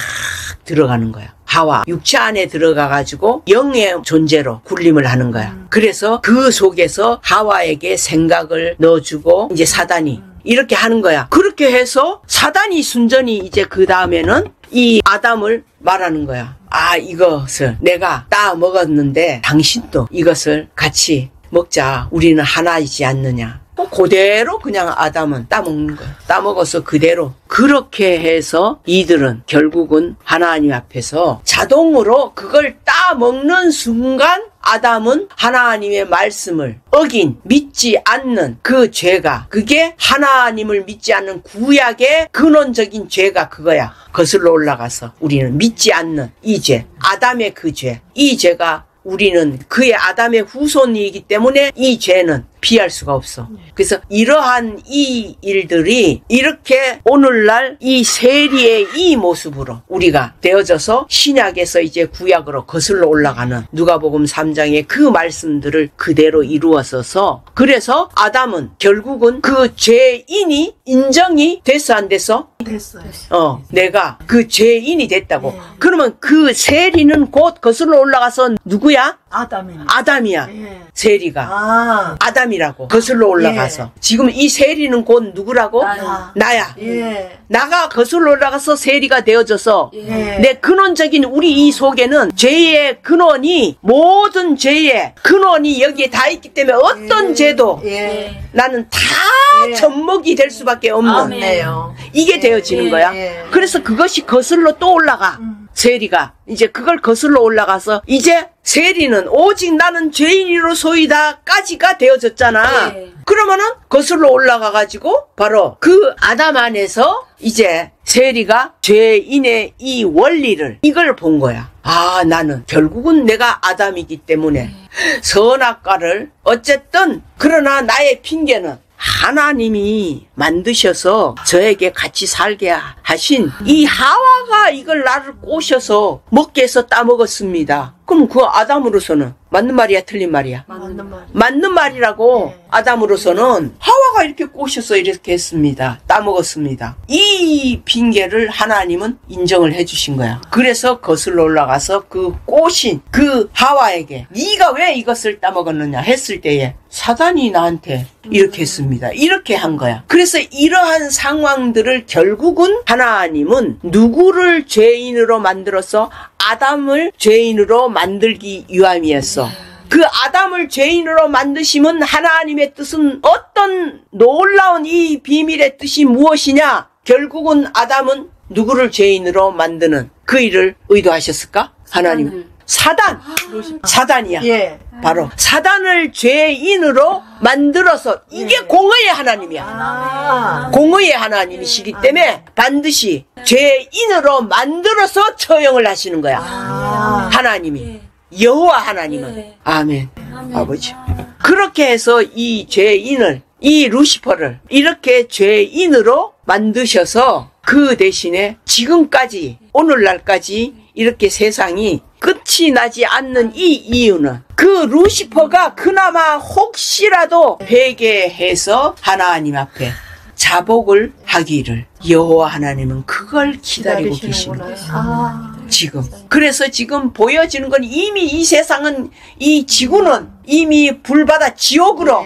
들어가는 거야. 하와 육체 안에 들어가가지고 영의 존재로 군림을 하는 거야. 그래서 그 속에서 하와에게 생각을 넣어주고 이제 사단이 이렇게 하는 거야. 그렇게 해서 사단이 순전히 이제 그 다음에는 이 아담을 말하는 거야. 아, 이것을 내가 따 먹었는데 당신도 이것을 같이 먹자. 우리는 하나이지 않느냐. 그대로 그냥 아담은 따먹는 거야. 따먹어서 그대로. 그렇게 해서 이들은 결국은 하나님 앞에서 자동으로 그걸 따먹는 순간 아담은 하나님의 말씀을 어긴 믿지 않는 그 죄가, 그게 하나님을 믿지 않는 구약의 근원적인 죄가 그거야. 거슬러 올라가서 우리는 믿지 않는 이 죄, 아담의 그 죄, 이 죄가 우리는 그의 아담의 후손이기 때문에 이 죄는 피할 수가 없어. 그래서 이러한 이 일들이 이렇게 오늘날 이 세리의 이 모습으로 우리가 되어져서 신약에서 이제 구약으로 거슬러 올라가는 누가복음 3장의 그 말씀들을 그대로 이루어서서 그래서 아담은 결국은 그 죄인이 인정이 됐어 안 됐어? 됐어요. 내가 그 죄인이 됐다고. 그러면 그 세리는 곧 거슬러 올라가서 누구야? 아담이야. 세리가. 아담이라고. 거슬러 올라가서. 지금 이 세리는 곧 누구라고? 나야. 나가 거슬러 올라가서 세리가 되어져서 내 근원적인 우리 이 속에는 죄의 근원이 모든 죄의 근원이 여기에 다 있기 때문에 어떤 죄도 나는 다 접목이 될 수밖에 없는 이게 되어지는 거야. 그래서 그것이 거슬러 또 올라가. 세리가 이제 그걸 거슬러 올라가서 이제 세리는 오직 나는 죄인으로소이다까지가 되어졌잖아. 그러면은 거슬러 올라가 가지고 바로 그 아담 안에서 이제 세리가 죄인의 이 원리를 이걸 본 거야. 아, 나는 결국은 내가 아담이기 때문에 선악과를 어쨌든 그러나 나의 핑계는 하나님이 만드셔서 저에게 같이 살게 하신 이 하와가 이걸 나를 꼬셔서 먹게 해서 따먹었습니다. 그럼 그 아담으로서는 맞는 말이야 틀린 말이야? 맞는 말이라고. 아담으로서는 하와가 이렇게 꼬셔서 이렇게 했습니다. 따먹었습니다. 이 핑계를 하나님은 인정을 해주신 거야. 그래서 거슬러 올라가서 그 꼬신 그 하와에게 네가 왜 이것을 따먹었느냐 했을 때에 사단이 나한테 이렇게 했습니다. 이렇게 한 거야. 그래서 이러한 상황들을 결국은 하나님은 누구를 죄인으로 만들어서 아담을 죄인으로 만들기 위함이었어. 그 아담을 죄인으로 만드심은 하나님의 뜻은 어떤 놀라운 이 비밀의 뜻이 무엇이냐? 결국은 아담은 누구를 죄인으로 만드는 그 일을 의도하셨을까? 하나님. 사단이야. 바로 사단을 죄인으로 만들어서 이게 공의의 하나님이야. 공의의 하나님이시기 때문에 반드시 죄인으로 만들어서 처형을 하시는 거야. 하나님이. 여호와 하나님은. 아멘. 아버지. 그렇게 해서 이 죄인을, 이 루시퍼를 이렇게 죄인으로 만드셔서 그 대신에 지금까지 오늘날까지 이렇게 세상이 끝이 나지 않는 이 이유는 그 루시퍼가 그나마 혹시라도 회개해서 하나님 앞에 자복을 하기를 여호와 하나님은 그걸 기다리고 계시는 거예요. 지금. 그래서 지금 보여지는 건 이미 이 세상은 이 지구는 이미 불바다 지옥으로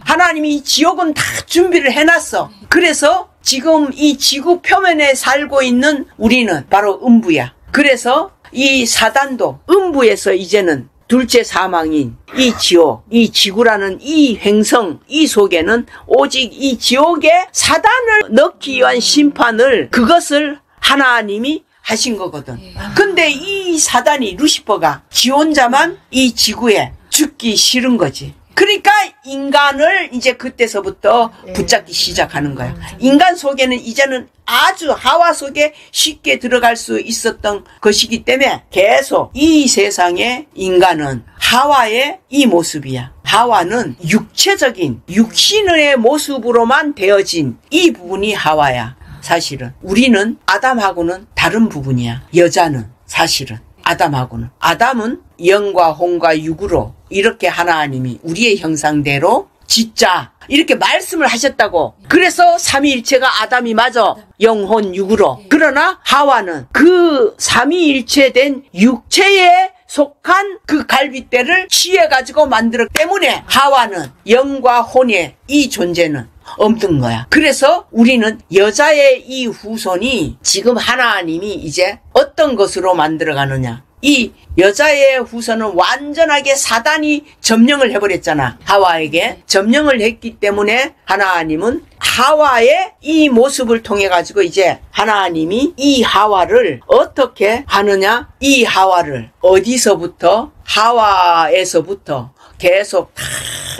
하나님이 이 지옥은 다 준비를 해놨어. 그래서 지금 이 지구 표면에 살고 있는 우리는 바로 음부야. 그래서 이 사단도 음부에서 이제는 둘째 사망인 이 지옥, 이 지구라는 이 행성, 이 속에는 오직 이 지옥에 사단을 넣기 위한 심판을 그것을 하나님이 하신 거거든. 근데 이 사단이 루시퍼가 지 혼자만 이 지구에 죽기 싫은 거지. 그러니까 인간을 이제 그때서부터 붙잡기 시작하는 거야. 인간 속에는 이제는 아주 하와 속에 쉽게 들어갈 수 있었던 것이기 때문에 계속 이 세상에 인간은 하와의 이 모습이야. 하와는 육체적인 육신의 모습으로만 되어진 이 부분이 하와야. 사실은 우리는 아담하고는 다른 부분이야. 여자는 사실은 아담은 영과 혼과 육으로 이렇게 하나님이 우리의 형상대로 짓자 이렇게 말씀을 하셨다고. 그래서 삼위일체가 아담이 맞아. 영혼 육으로. 그러나 하와는 그 삼위일체된 육체에 속한 그 갈빗대를 취해가지고 만들었기 때문에 하와는 영과 혼의 이 존재는 없는 거야. 그래서 우리는 여자의 이 후손이 지금 하나님이 이제 어떤 것으로 만들어가느냐. 이 여자의 후손은 완전하게 사단이 점령을 해버렸잖아. 하와에게 점령을 했기 때문에 하나님은 하와의 이 모습을 통해 가지고 이제 하나님이 이 하와를 어떻게 하느냐. 이 하와를 어디서부터 하와에서부터 계속 다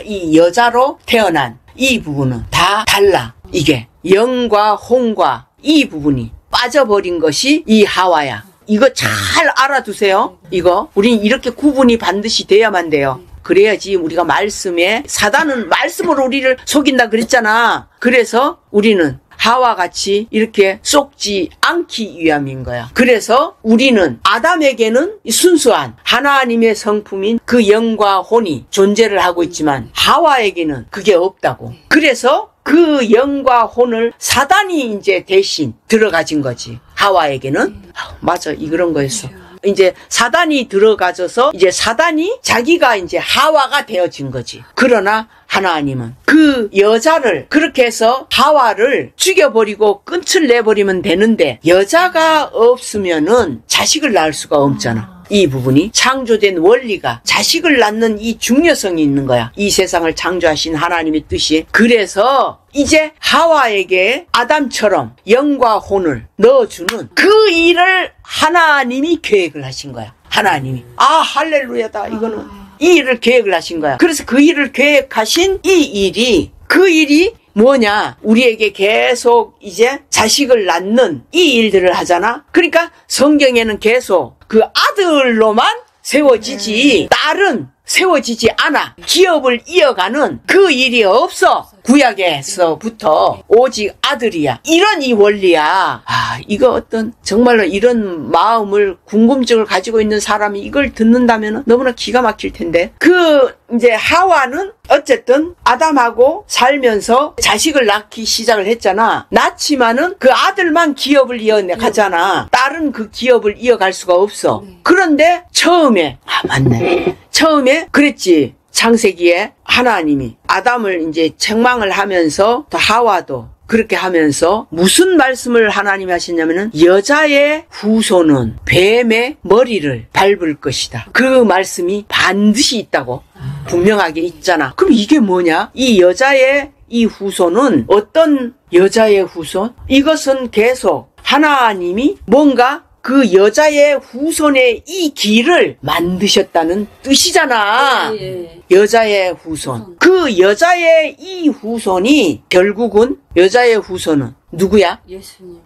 이 여자로 태어난 이 부분은 다 달라. 이게 영과 혼과 이 부분이 빠져버린 것이 이 하와야. 이거 잘 알아두세요. 이거 우린 이렇게 구분이 반드시 돼야만 돼요. 그래야지 우리가 말씀에, 사단은 말씀으로 우리를 속인다 그랬잖아. 그래서 우리는 하와 같이 이렇게 쏙지 않기 위함인 거야. 그래서 우리는 아담에게는 순수한 하나님의 성품인 그 영과 혼이 존재를 하고 있지만 하와에게는 그게 없다고. 그래서 그 영과 혼을 사단이 이제 대신 들어가진 거지. 하와에게는. 맞아, 이런 거였어. 이제 사단이 들어가져서 이제 사단이 자기가 이제 하와가 되어진 거지. 그러나 하나님은 그 여자를 그렇게 해서 하와를 죽여버리고 끝을 내버리면 되는데 여자가 없으면은 자식을 낳을 수가 없잖아. 이 부분이 창조된 원리가 자식을 낳는 이 중요성이 있는 거야. 이 세상을 창조하신 하나님의 뜻이. 그래서 이제 하와에게 아담처럼 영과 혼을 넣어주는 그 일을 하나님이 계획을 하신 거야. 하나님이. 아, 할렐루야다. 이거는 이 일을 계획을 하신 거야. 그래서 그 일을 계획하신 그 일이 뭐냐? 우리에게 계속 이제 자식을 낳는 이 일들을 하잖아. 그러니까 성경에는 계속 그 아들로만 세워지지 딸은 세워지지 않아. 기업을 이어가는 그 일이 없어. 구약에서부터 오직 아들이야. 이런 이 원리야. 아, 이거 어떤 정말로 이런 마음을 궁금증을 가지고 있는 사람이 이걸 듣는다면 너무나 기가 막힐 텐데. 이제 하와는 어쨌든 아담하고 살면서 자식을 낳기 시작을 했잖아. 낳지만은 그 아들만 기업을 이어가잖아. 딸은 그 기업을 이어갈 수가 없어. 그런데 처음에 맞네. 처음에 그랬지. 창세기에 하나님이 아담을 이제 책망을 하면서 또 하와도 그렇게 하면서 무슨 말씀을 하나님이 하셨냐면은 여자의 후손은 뱀의 머리를 밟을 것이다. 그 말씀이 반드시 있다고 분명하게 있잖아. 그럼 이게 뭐냐? 이 여자의 이 후손은 어떤 여자의 후손? 이것은 계속 하나님이 뭔가 그 여자의 후손의 이 길을 만드셨다는 뜻이잖아. 여자의 후손. 그 여자의 이 후손이 결국은 여자의 후손은 누구야?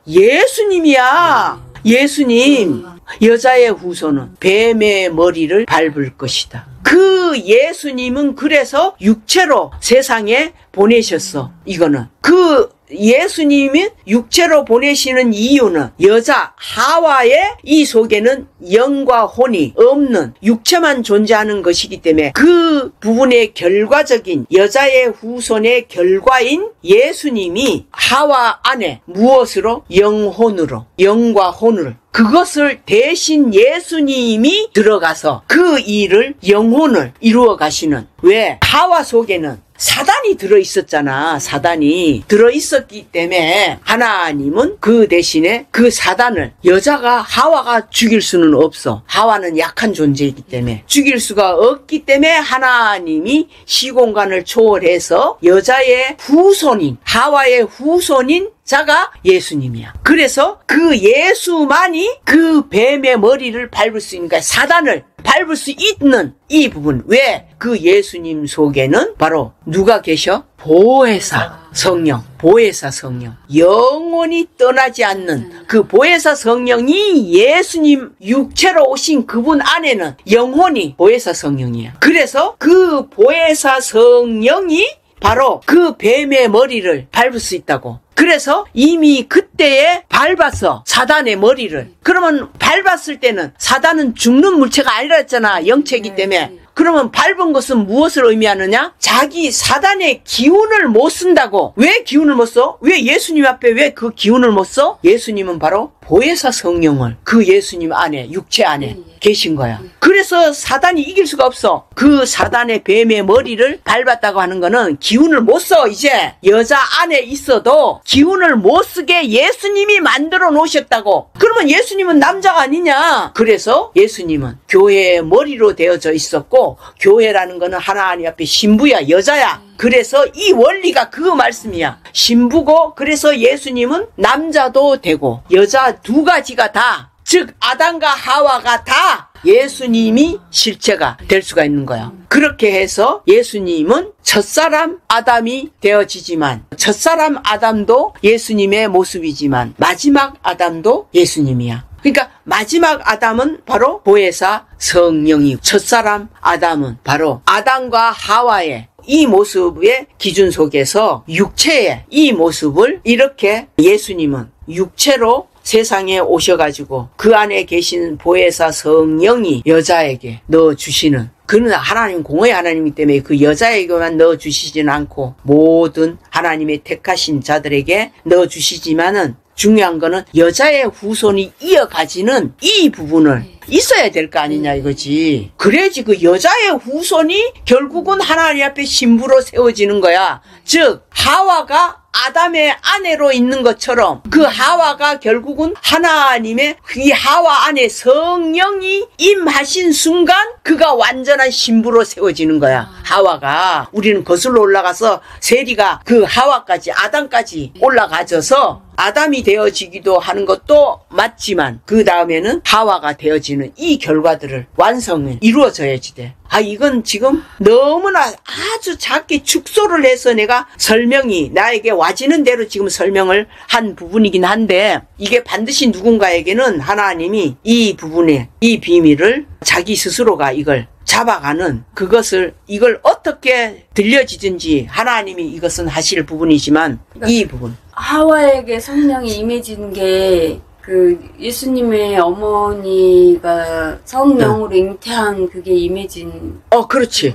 예수님이야. 예수님. 여자의 후손은 뱀의 머리를 밟을 것이다. 그 예수님은 그래서 육체로 세상에 보내셨어. 이거는. 그 예수님이 육체로 보내시는 이유는 여자 하와의 이 속에는 영과 혼이 없는 육체만 존재하는 것이기 때문에 그 부분의 결과적인 여자의 후손의 결과인 예수님이 하와 안에 무엇으로? 영혼으로, 영과 혼을 그것을 대신 예수님이 들어가서 그 일을 영혼을 이루어 가시는. 왜? 하와 속에는 사단이 들어있었잖아. 사단이 들어있었기 때문에 하나님은 그 대신에 그 사단을 여자가 하와가 죽일 수는 없어. 하와는 약한 존재이기 때문에 죽일 수가 없기 때문에 하나님이 시공간을 초월해서 여자의 후손인 하와의 후손인 자가 예수님이야. 그래서 그 예수만이 그 뱀의 머리를 밟을 수 있는 거야. 사단을 밟을 수 있는 이 부분. 왜? 그 예수님 속에는 바로 누가 계셔? 보혜사 성령, 보혜사 성령. 영원히 떠나지 않는 그 보혜사 성령이 예수님 육체로 오신 그분 안에는 영원히 보혜사 성령이야. 그래서 그 보혜사 성령이 바로 그 뱀의 머리를 밟을 수 있다고. 그래서 이미 그때에 밟았어. 사단의 머리를. 그러면 밟았을 때는 사단은 죽는 물체가 아니라 했잖아. 영체이기 때문에. 그러면 밟은 것은 무엇을 의미하느냐? 자기 사단의 기운을 못 쓴다고. 왜 기운을 못 써? 왜 예수님 앞에 왜 그 기운을 못 써? 예수님은 바로 보혜사 성령을 그 예수님 안에, 육체 안에 계신 거야. 그래서 사단이 이길 수가 없어. 그 사단의 뱀의 머리를 밟았다고 하는 거는 기운을 못 써. 이제 여자 안에 있어도 기운을 못 쓰게 예수님이 만들어 놓으셨다고. 그러면 예수님은 남자가 아니냐? 그래서 예수님은 교회의 머리로 되어져 있었고, 교회라는 거는 하나님 앞에 신부야, 여자야. 그래서 이 원리가 그 말씀이야. 신부고, 그래서 예수님은 남자도 되고 여자 두 가지가 다, 즉 아담과 하와가 다 예수님이 실체가 될 수가 있는 거야. 그렇게 해서 예수님은 첫사람 아담이 되어지지만, 첫사람 아담도 예수님의 모습이지만 마지막 아담도 예수님이야. 그러니까 마지막 아담은 바로 보혜사 성령이고, 첫사람 아담은 바로 아담과 하와의 이 모습의 기준 속에서 육체의 이 모습을 이렇게 예수님은 육체로 세상에 오셔가지고 그 안에 계신 보혜사 성령이 여자에게 넣어주시는, 그는 하나님 공의 하나님이기 때문에 그 여자에게만 넣어주시지는 않고 모든 하나님의 택하신 자들에게 넣어주시지만은, 중요한 거는 여자의 후손이 이어가지는 이 부분을 있어야 될 거 아니냐 이거지. 그래야지 그 여자의 후손이 결국은 하나님 앞에 신부로 세워지는 거야. 즉 하와가 아담의 아내로 있는 것처럼 그 하와가 결국은 하나님의 이 하와 안에 성령이 임하신 순간 그가 완전한 신부로 세워지는 거야. 하와가. 우리는 거슬러 올라가서 세리가 그 하와까지, 아담까지 올라가져서 아담이 되어지기도 하는 것도 맞지만 그 다음에는 하와가 되어지는 이 결과들을 완성은 이루어져야지 돼. 이건 지금 너무나 아주 작게 축소를 해서 내가 설명이 나에게 와지는 대로 지금 설명을 한 부분이긴 한데, 이게 반드시 누군가에게는 하나님이 이 부분에 이 비밀을 자기 스스로가 이걸 잡아가는, 그것을 이걸 어떻게 들려지든지 하나님이 이것은 하실 부분이지만, 그러니까 이 부분 하와에게 성령이 임해지는 게 그 예수님의 어머니가 성령으로 잉태한 그게 임해진. 그렇지.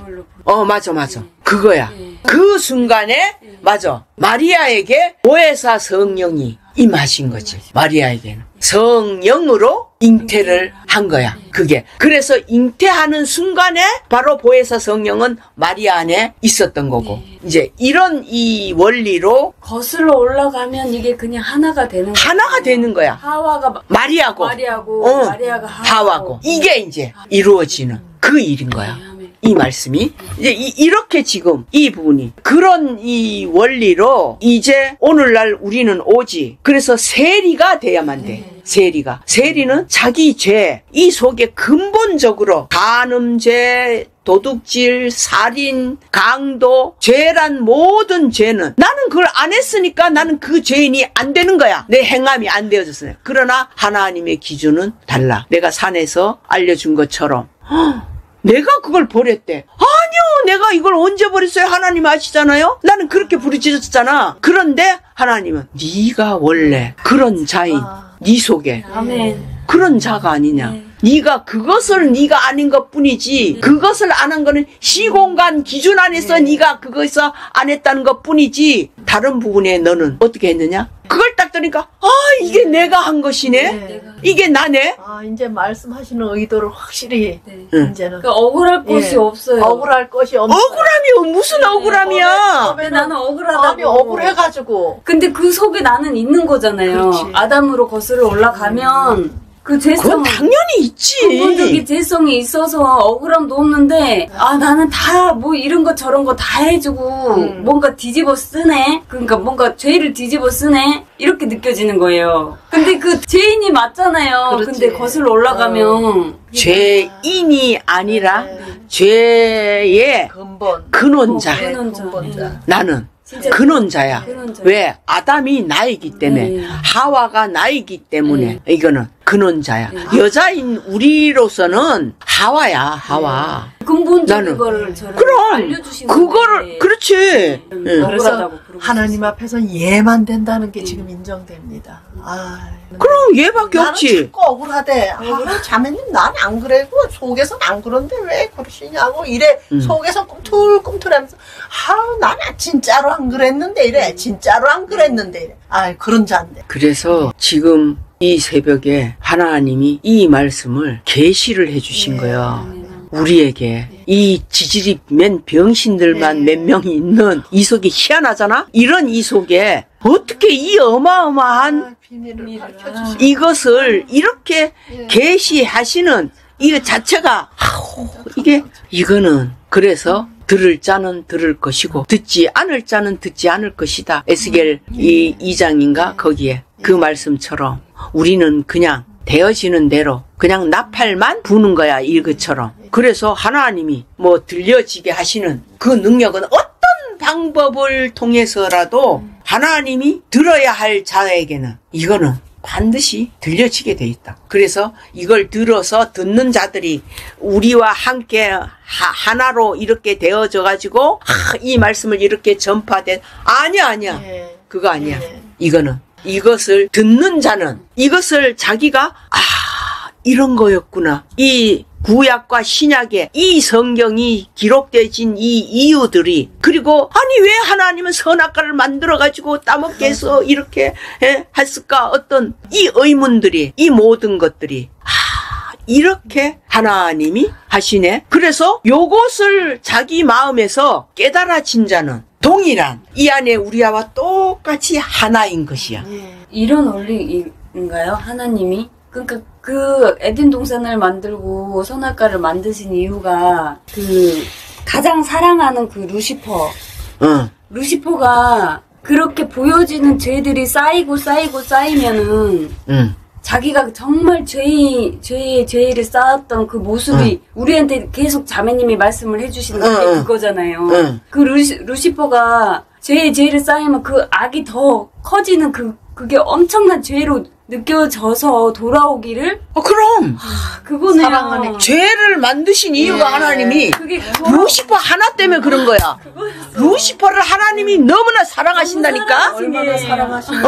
맞아. 그거야. 그 순간에, 맞아. 마리아에게 보혜사 성령이 임하신 거지. 마리아에게는. 성령으로 잉태를 한 거야. 그게. 그래서 잉태하는 순간에 바로 보혜사 성령은 마리아 안에 있었던 거고. 이제 이런 이 원리로 거슬러 올라가면 이게 그냥 하나가 되는 거야. 하나가 되는 거야. 하와가 마리아고 마리아가 하와고. 이게 이제 이루어지는 그 일인 거야. 이 말씀이 이제 이렇게 지금 이 부분이 그런 이 원리로 이제 오늘날 우리는 오직 그래서 세리가 돼야만 돼. 세리는 자기 죄 이 속에 근본적으로 간음죄, 도둑질, 살인, 강도, 죄란 모든 죄는 나는 그걸 안 했으니까 나는 그 죄인이 안 되는 거야. 내 행함이 안 되어졌어요. 그러나 하나님의 기준은 달라. 내가 산에서 알려준 것처럼 내가 그걸 버렸대. 아니요, 내가 이걸 언제 버렸어요? 하나님 아시잖아요. 나는 그렇게 부르짖었잖아. 그런데 하나님은 네가 원래 그런 자인 네 속에 그런 자가 아니냐. 네가 그것을 네가 아닌 것뿐이지. 그것을 안 한 거는 시공간 기준 안에서 네가 그것을 안 했다는 것뿐이지. 다른 부분에 너는 어떻게 했느냐? 그걸 딱 들으니까 이게 내가 한 것이네. 이게 나네. 이제 말씀하시는 의도를 확실히 이제는 그러니까 억울할 것이 없어요. 억울할 것이 없어. 억울함이 무슨 억울함이야? 왜 나는 억울하다고. 아니 억울해가지고. 근데 그 속에 나는 있는 거잖아요. 그렇지. 아담으로 거슬러 올라가면 그 재성. 그건 당연히 있지. 근본적인 재성이 있어서 억울함도 없는데, 아, 나는 다 뭐 이런 거 저런 거 다 해주고, 뭔가 뒤집어 쓰네? 그러니까 뭔가 죄를 뒤집어 쓰네? 이렇게 느껴지는 거예요. 근데 그 죄인이 맞잖아요. 그렇지. 근데 거슬러 올라가면. 죄인이 아니라 죄의 근본. 근원자. 근본자. 나는 진짜 근원자야. 근원자. 왜? 아담이 나이기 때문에, 네. 하와가 나이기 때문에, 이거는 근원자야. 네. 여자인 우리로서는 하와야, 하와. 근본적인 나는. 거를 저를 그럼 알려주시는 그거를 건데. 그렇지. 응. 그래서 억울하다고 부르고 하나님 앞에서 예만 된다는 게 지금 인정됩니다. 아, 그럼 얘밖에 나는 없지. 자꾸 억울하대. 아, 자매님 난 안 그래고 속에선 안 그런데 왜 그러시냐고 이래. 속에서 꿈틀꿈틀하면서 아, 난 진짜로 안 그랬는데 이래. 진짜로 안 그랬는데 이래. 아, 그런 자인데. 그래서 지금 이 새벽에 하나님이 이 말씀을 계시를 해주신 거예요. 우리에게 이 지질이 맨 병신들만 몇 명이 있는 이 속이 희한하잖아. 이런 이 속에 어떻게 이 어마어마한 비밀을 밝혀주시. 이것을 이렇게 계시하시는 이 자체가 이게 이거는 그래서 들을 자는 들을 것이고 듣지 않을 자는 듣지 않을 것이다. 에스겔 2장인가 거기에 그 말씀처럼 우리는 그냥 되어지는 대로 그냥 나팔만 부는 거야 이것처럼. 그래서 하나님이 뭐 들려지게 하시는 그 능력은 어떤 방법을 통해서라도 하나님이 들어야 할 자에게는 이거는 반드시 들려지게 돼 있다. 그래서 이걸 들어서 듣는 자들이 우리와 함께 하나로 이렇게 되어져 가지고 이 말씀을 이렇게 전파된 아니야. 그거 아니야. 이거는 이것을 듣는 자는 이것을 자기가 이런 거였구나. 이 구약과 신약에 이 성경이 기록되어진 이 이유들이 그리고 아니 왜 하나님은 선악과를 만들어가지고 따먹게 해서 이렇게 했을까 어떤 이 의문들이 이 모든 것들이 이렇게 하나님이 하시네. 그래서 요것을 자기 마음에서 깨달아진 자는 동일한 이 안에 우리와 똑같이 하나인 것이야. 이런 원리인가요? 하나님이? 그러니까 그 에덴 동산을 만들고 선악과를 만드신 이유가 그 가장 사랑하는 그 루시퍼. 루시퍼가 그렇게 보여지는 죄들이 쌓이면은 자기가 정말 죄를 쌓았던 그 모습이 우리한테 계속 자매님이 말씀을 해주시는 게 그거잖아요. 그 루시퍼가 죄를 쌓이면 그 악이 더 커지는 그게 엄청난 죄로 느껴져서 돌아오기를? 그럼! 그거는. 사랑하는 죄를 만드신 이유가 하나님이 루시퍼 하나 때문에 그런 거야. 루시퍼를 하나님이 너무나 사랑하신다니까? 얼마나 사랑하시는.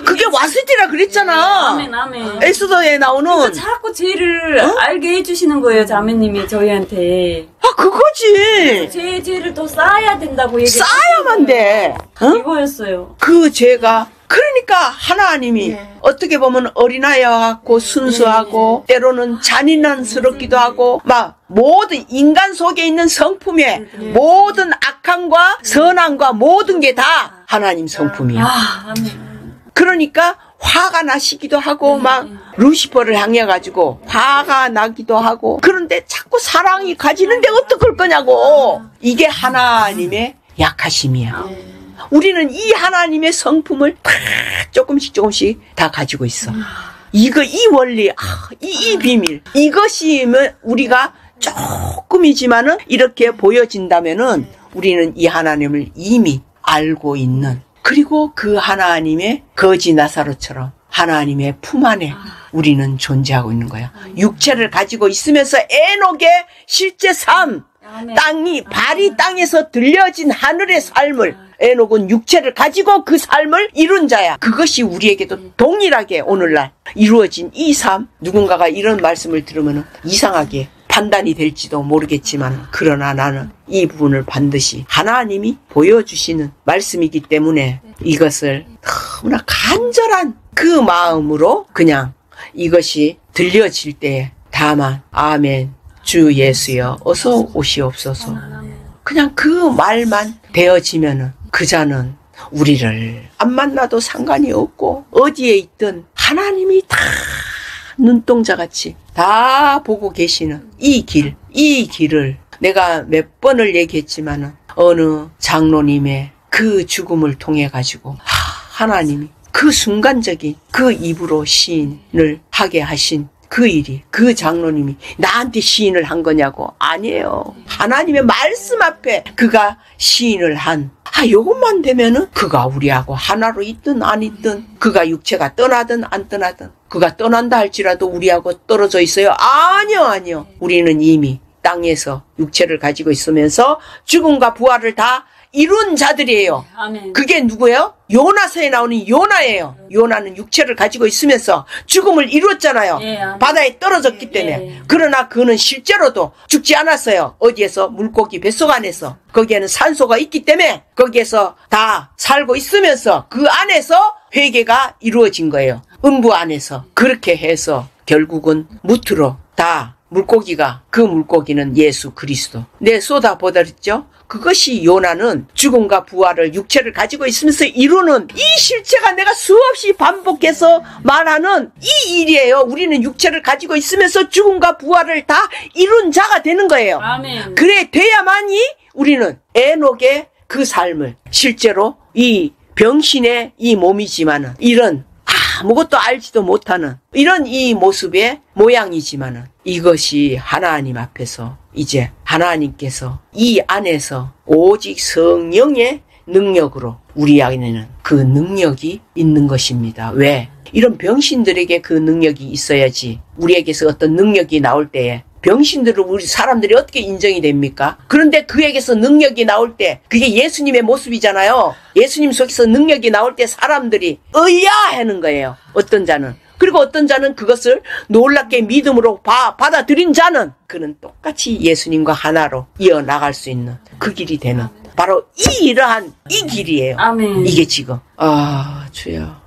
그게 와스티라 그랬잖아. 아멘. 엑소더에 나오는. 자꾸 죄를 알게 해주시는 거예요, 자매님이 저희한테. 그거지. 죄를 더 쌓아야 된다고 얘기해요. 쌓아야만 돼. 이거였어요. 그 죄가. 그러니까 하나님이 어떻게 보면 어린아이와 순수하고 때로는 잔인한스럽기도 하고 막 모든 인간 속에 있는 성품에 모든 악함과 선함과 모든 게 다 하나님 성품이야. 그러니까 화가 나시기도 하고 막 루시퍼를 향해 가지고 화가 나기도 하고 그런데 자꾸 사랑이 가지는데 어떡할 거냐고. 이게 하나님의 약하심이야. 우리는 이 하나님의 성품을 다 조금씩 다 가지고 있어. 이 원리, 이 비밀. 이것이 우리가 조금이지만은 이렇게 보여진다면은 우리는 이 하나님을 이미 알고 있는 그리고 그 하나님의 거지 나사로처럼 하나님의 품 안에 우리는 존재하고 있는 거야. 육체를 가지고 있으면서 에녹의 실제 삶, 발이 땅에서 들려진 하늘의 삶을 에녹은 육체를 가지고 그 삶을 이룬 자야. 그것이 우리에게도 동일하게 오늘날 이루어진 이 삶. 누군가가 이런 말씀을 들으면 이상하게 판단이 될지도 모르겠지만 그러나 나는 이 부분을 반드시 하나님이 보여주시는 말씀이기 때문에 이것을 너무나 간절한 그 마음으로 그냥 이것이 들려질 때에 다만 아멘 주 예수여 어서 오시옵소서 그냥 그 말만 되어지면은 그 자는 우리를 안 만나도 상관이 없고 어디에 있든 하나님이 다 눈동자같이 다 보고 계시는 이 길을 내가 몇 번을 얘기했지만은 어느 장로님의 그 죽음을 통해 가지고 하나님이 그 순간적인 그 입으로 시인을 하게 하신 그 일이 그 장로님이 나한테 시인을 한 거냐고. 아니에요. 하나님의 말씀 앞에 그가 시인을 한 요것만 되면은 그가 우리하고 하나로 있든 안 있든 그가 육체가 떠나든 안 떠나든 그가 떠난다 할지라도 우리하고 떨어져 있어요. 아니요. 우리는 이미 땅에서 육체를 가지고 있으면서 죽음과 부활을 다 이룬 자들이에요. 아멘. 그게 누구예요? 요나서에 나오는 요나예요. 요나는 육체를 가지고 있으면서 죽음을 이뤘잖아요. 예, 바다에 떨어졌기 때문에. 예. 그러나 그는 실제로도 죽지 않았어요. 어디에서? 물고기 뱃속 안에서. 거기에는 산소가 있기 때문에 거기에서 다 살고 있으면서 그 안에서 회개가 이루어진 거예요. 음부 안에서. 그렇게 해서 결국은 무트로 다 물고기가, 그 물고기는 예수 그리스도. 쏟아보았죠? 그것이 요나는 죽음과 부활을 육체를 가지고 있으면서 이루는 이 실체가 내가 수없이 반복해서 말하는 이 일이에요. 우리는 육체를 가지고 있으면서 죽음과 부활을 다 이룬 자가 되는 거예요. 아멘. 그래 돼야만이 우리는 에녹의 그 삶을 실제로 이 병신의 이 몸이지만은 이런 아무것도 알지도 못하는 이런 이 모습의 모양이지만은 이것이 하나님 앞에서 이제 하나님께서 이 안에서 오직 성령의 능력으로 우리 안에는 그 능력이 있는 것입니다. 왜? 이런 병신들에게 그 능력이 있어야지 우리에게서 어떤 능력이 나올 때에 병신들을 우리 사람들이 어떻게 인정이 됩니까? 그런데 그에게서 능력이 나올 때 그게 예수님의 모습이잖아요. 예수님 속에서 능력이 나올 때 사람들이 의야 하는 거예요. 어떤 자는. 그리고 어떤 자는 그것을 놀랍게 믿음으로 받아들인 자는 그는 똑같이 예수님과 하나로 이어나갈 수 있는 그 길이 되는 바로 이러한 이 길이에요. 아멘. 이게 지금 주여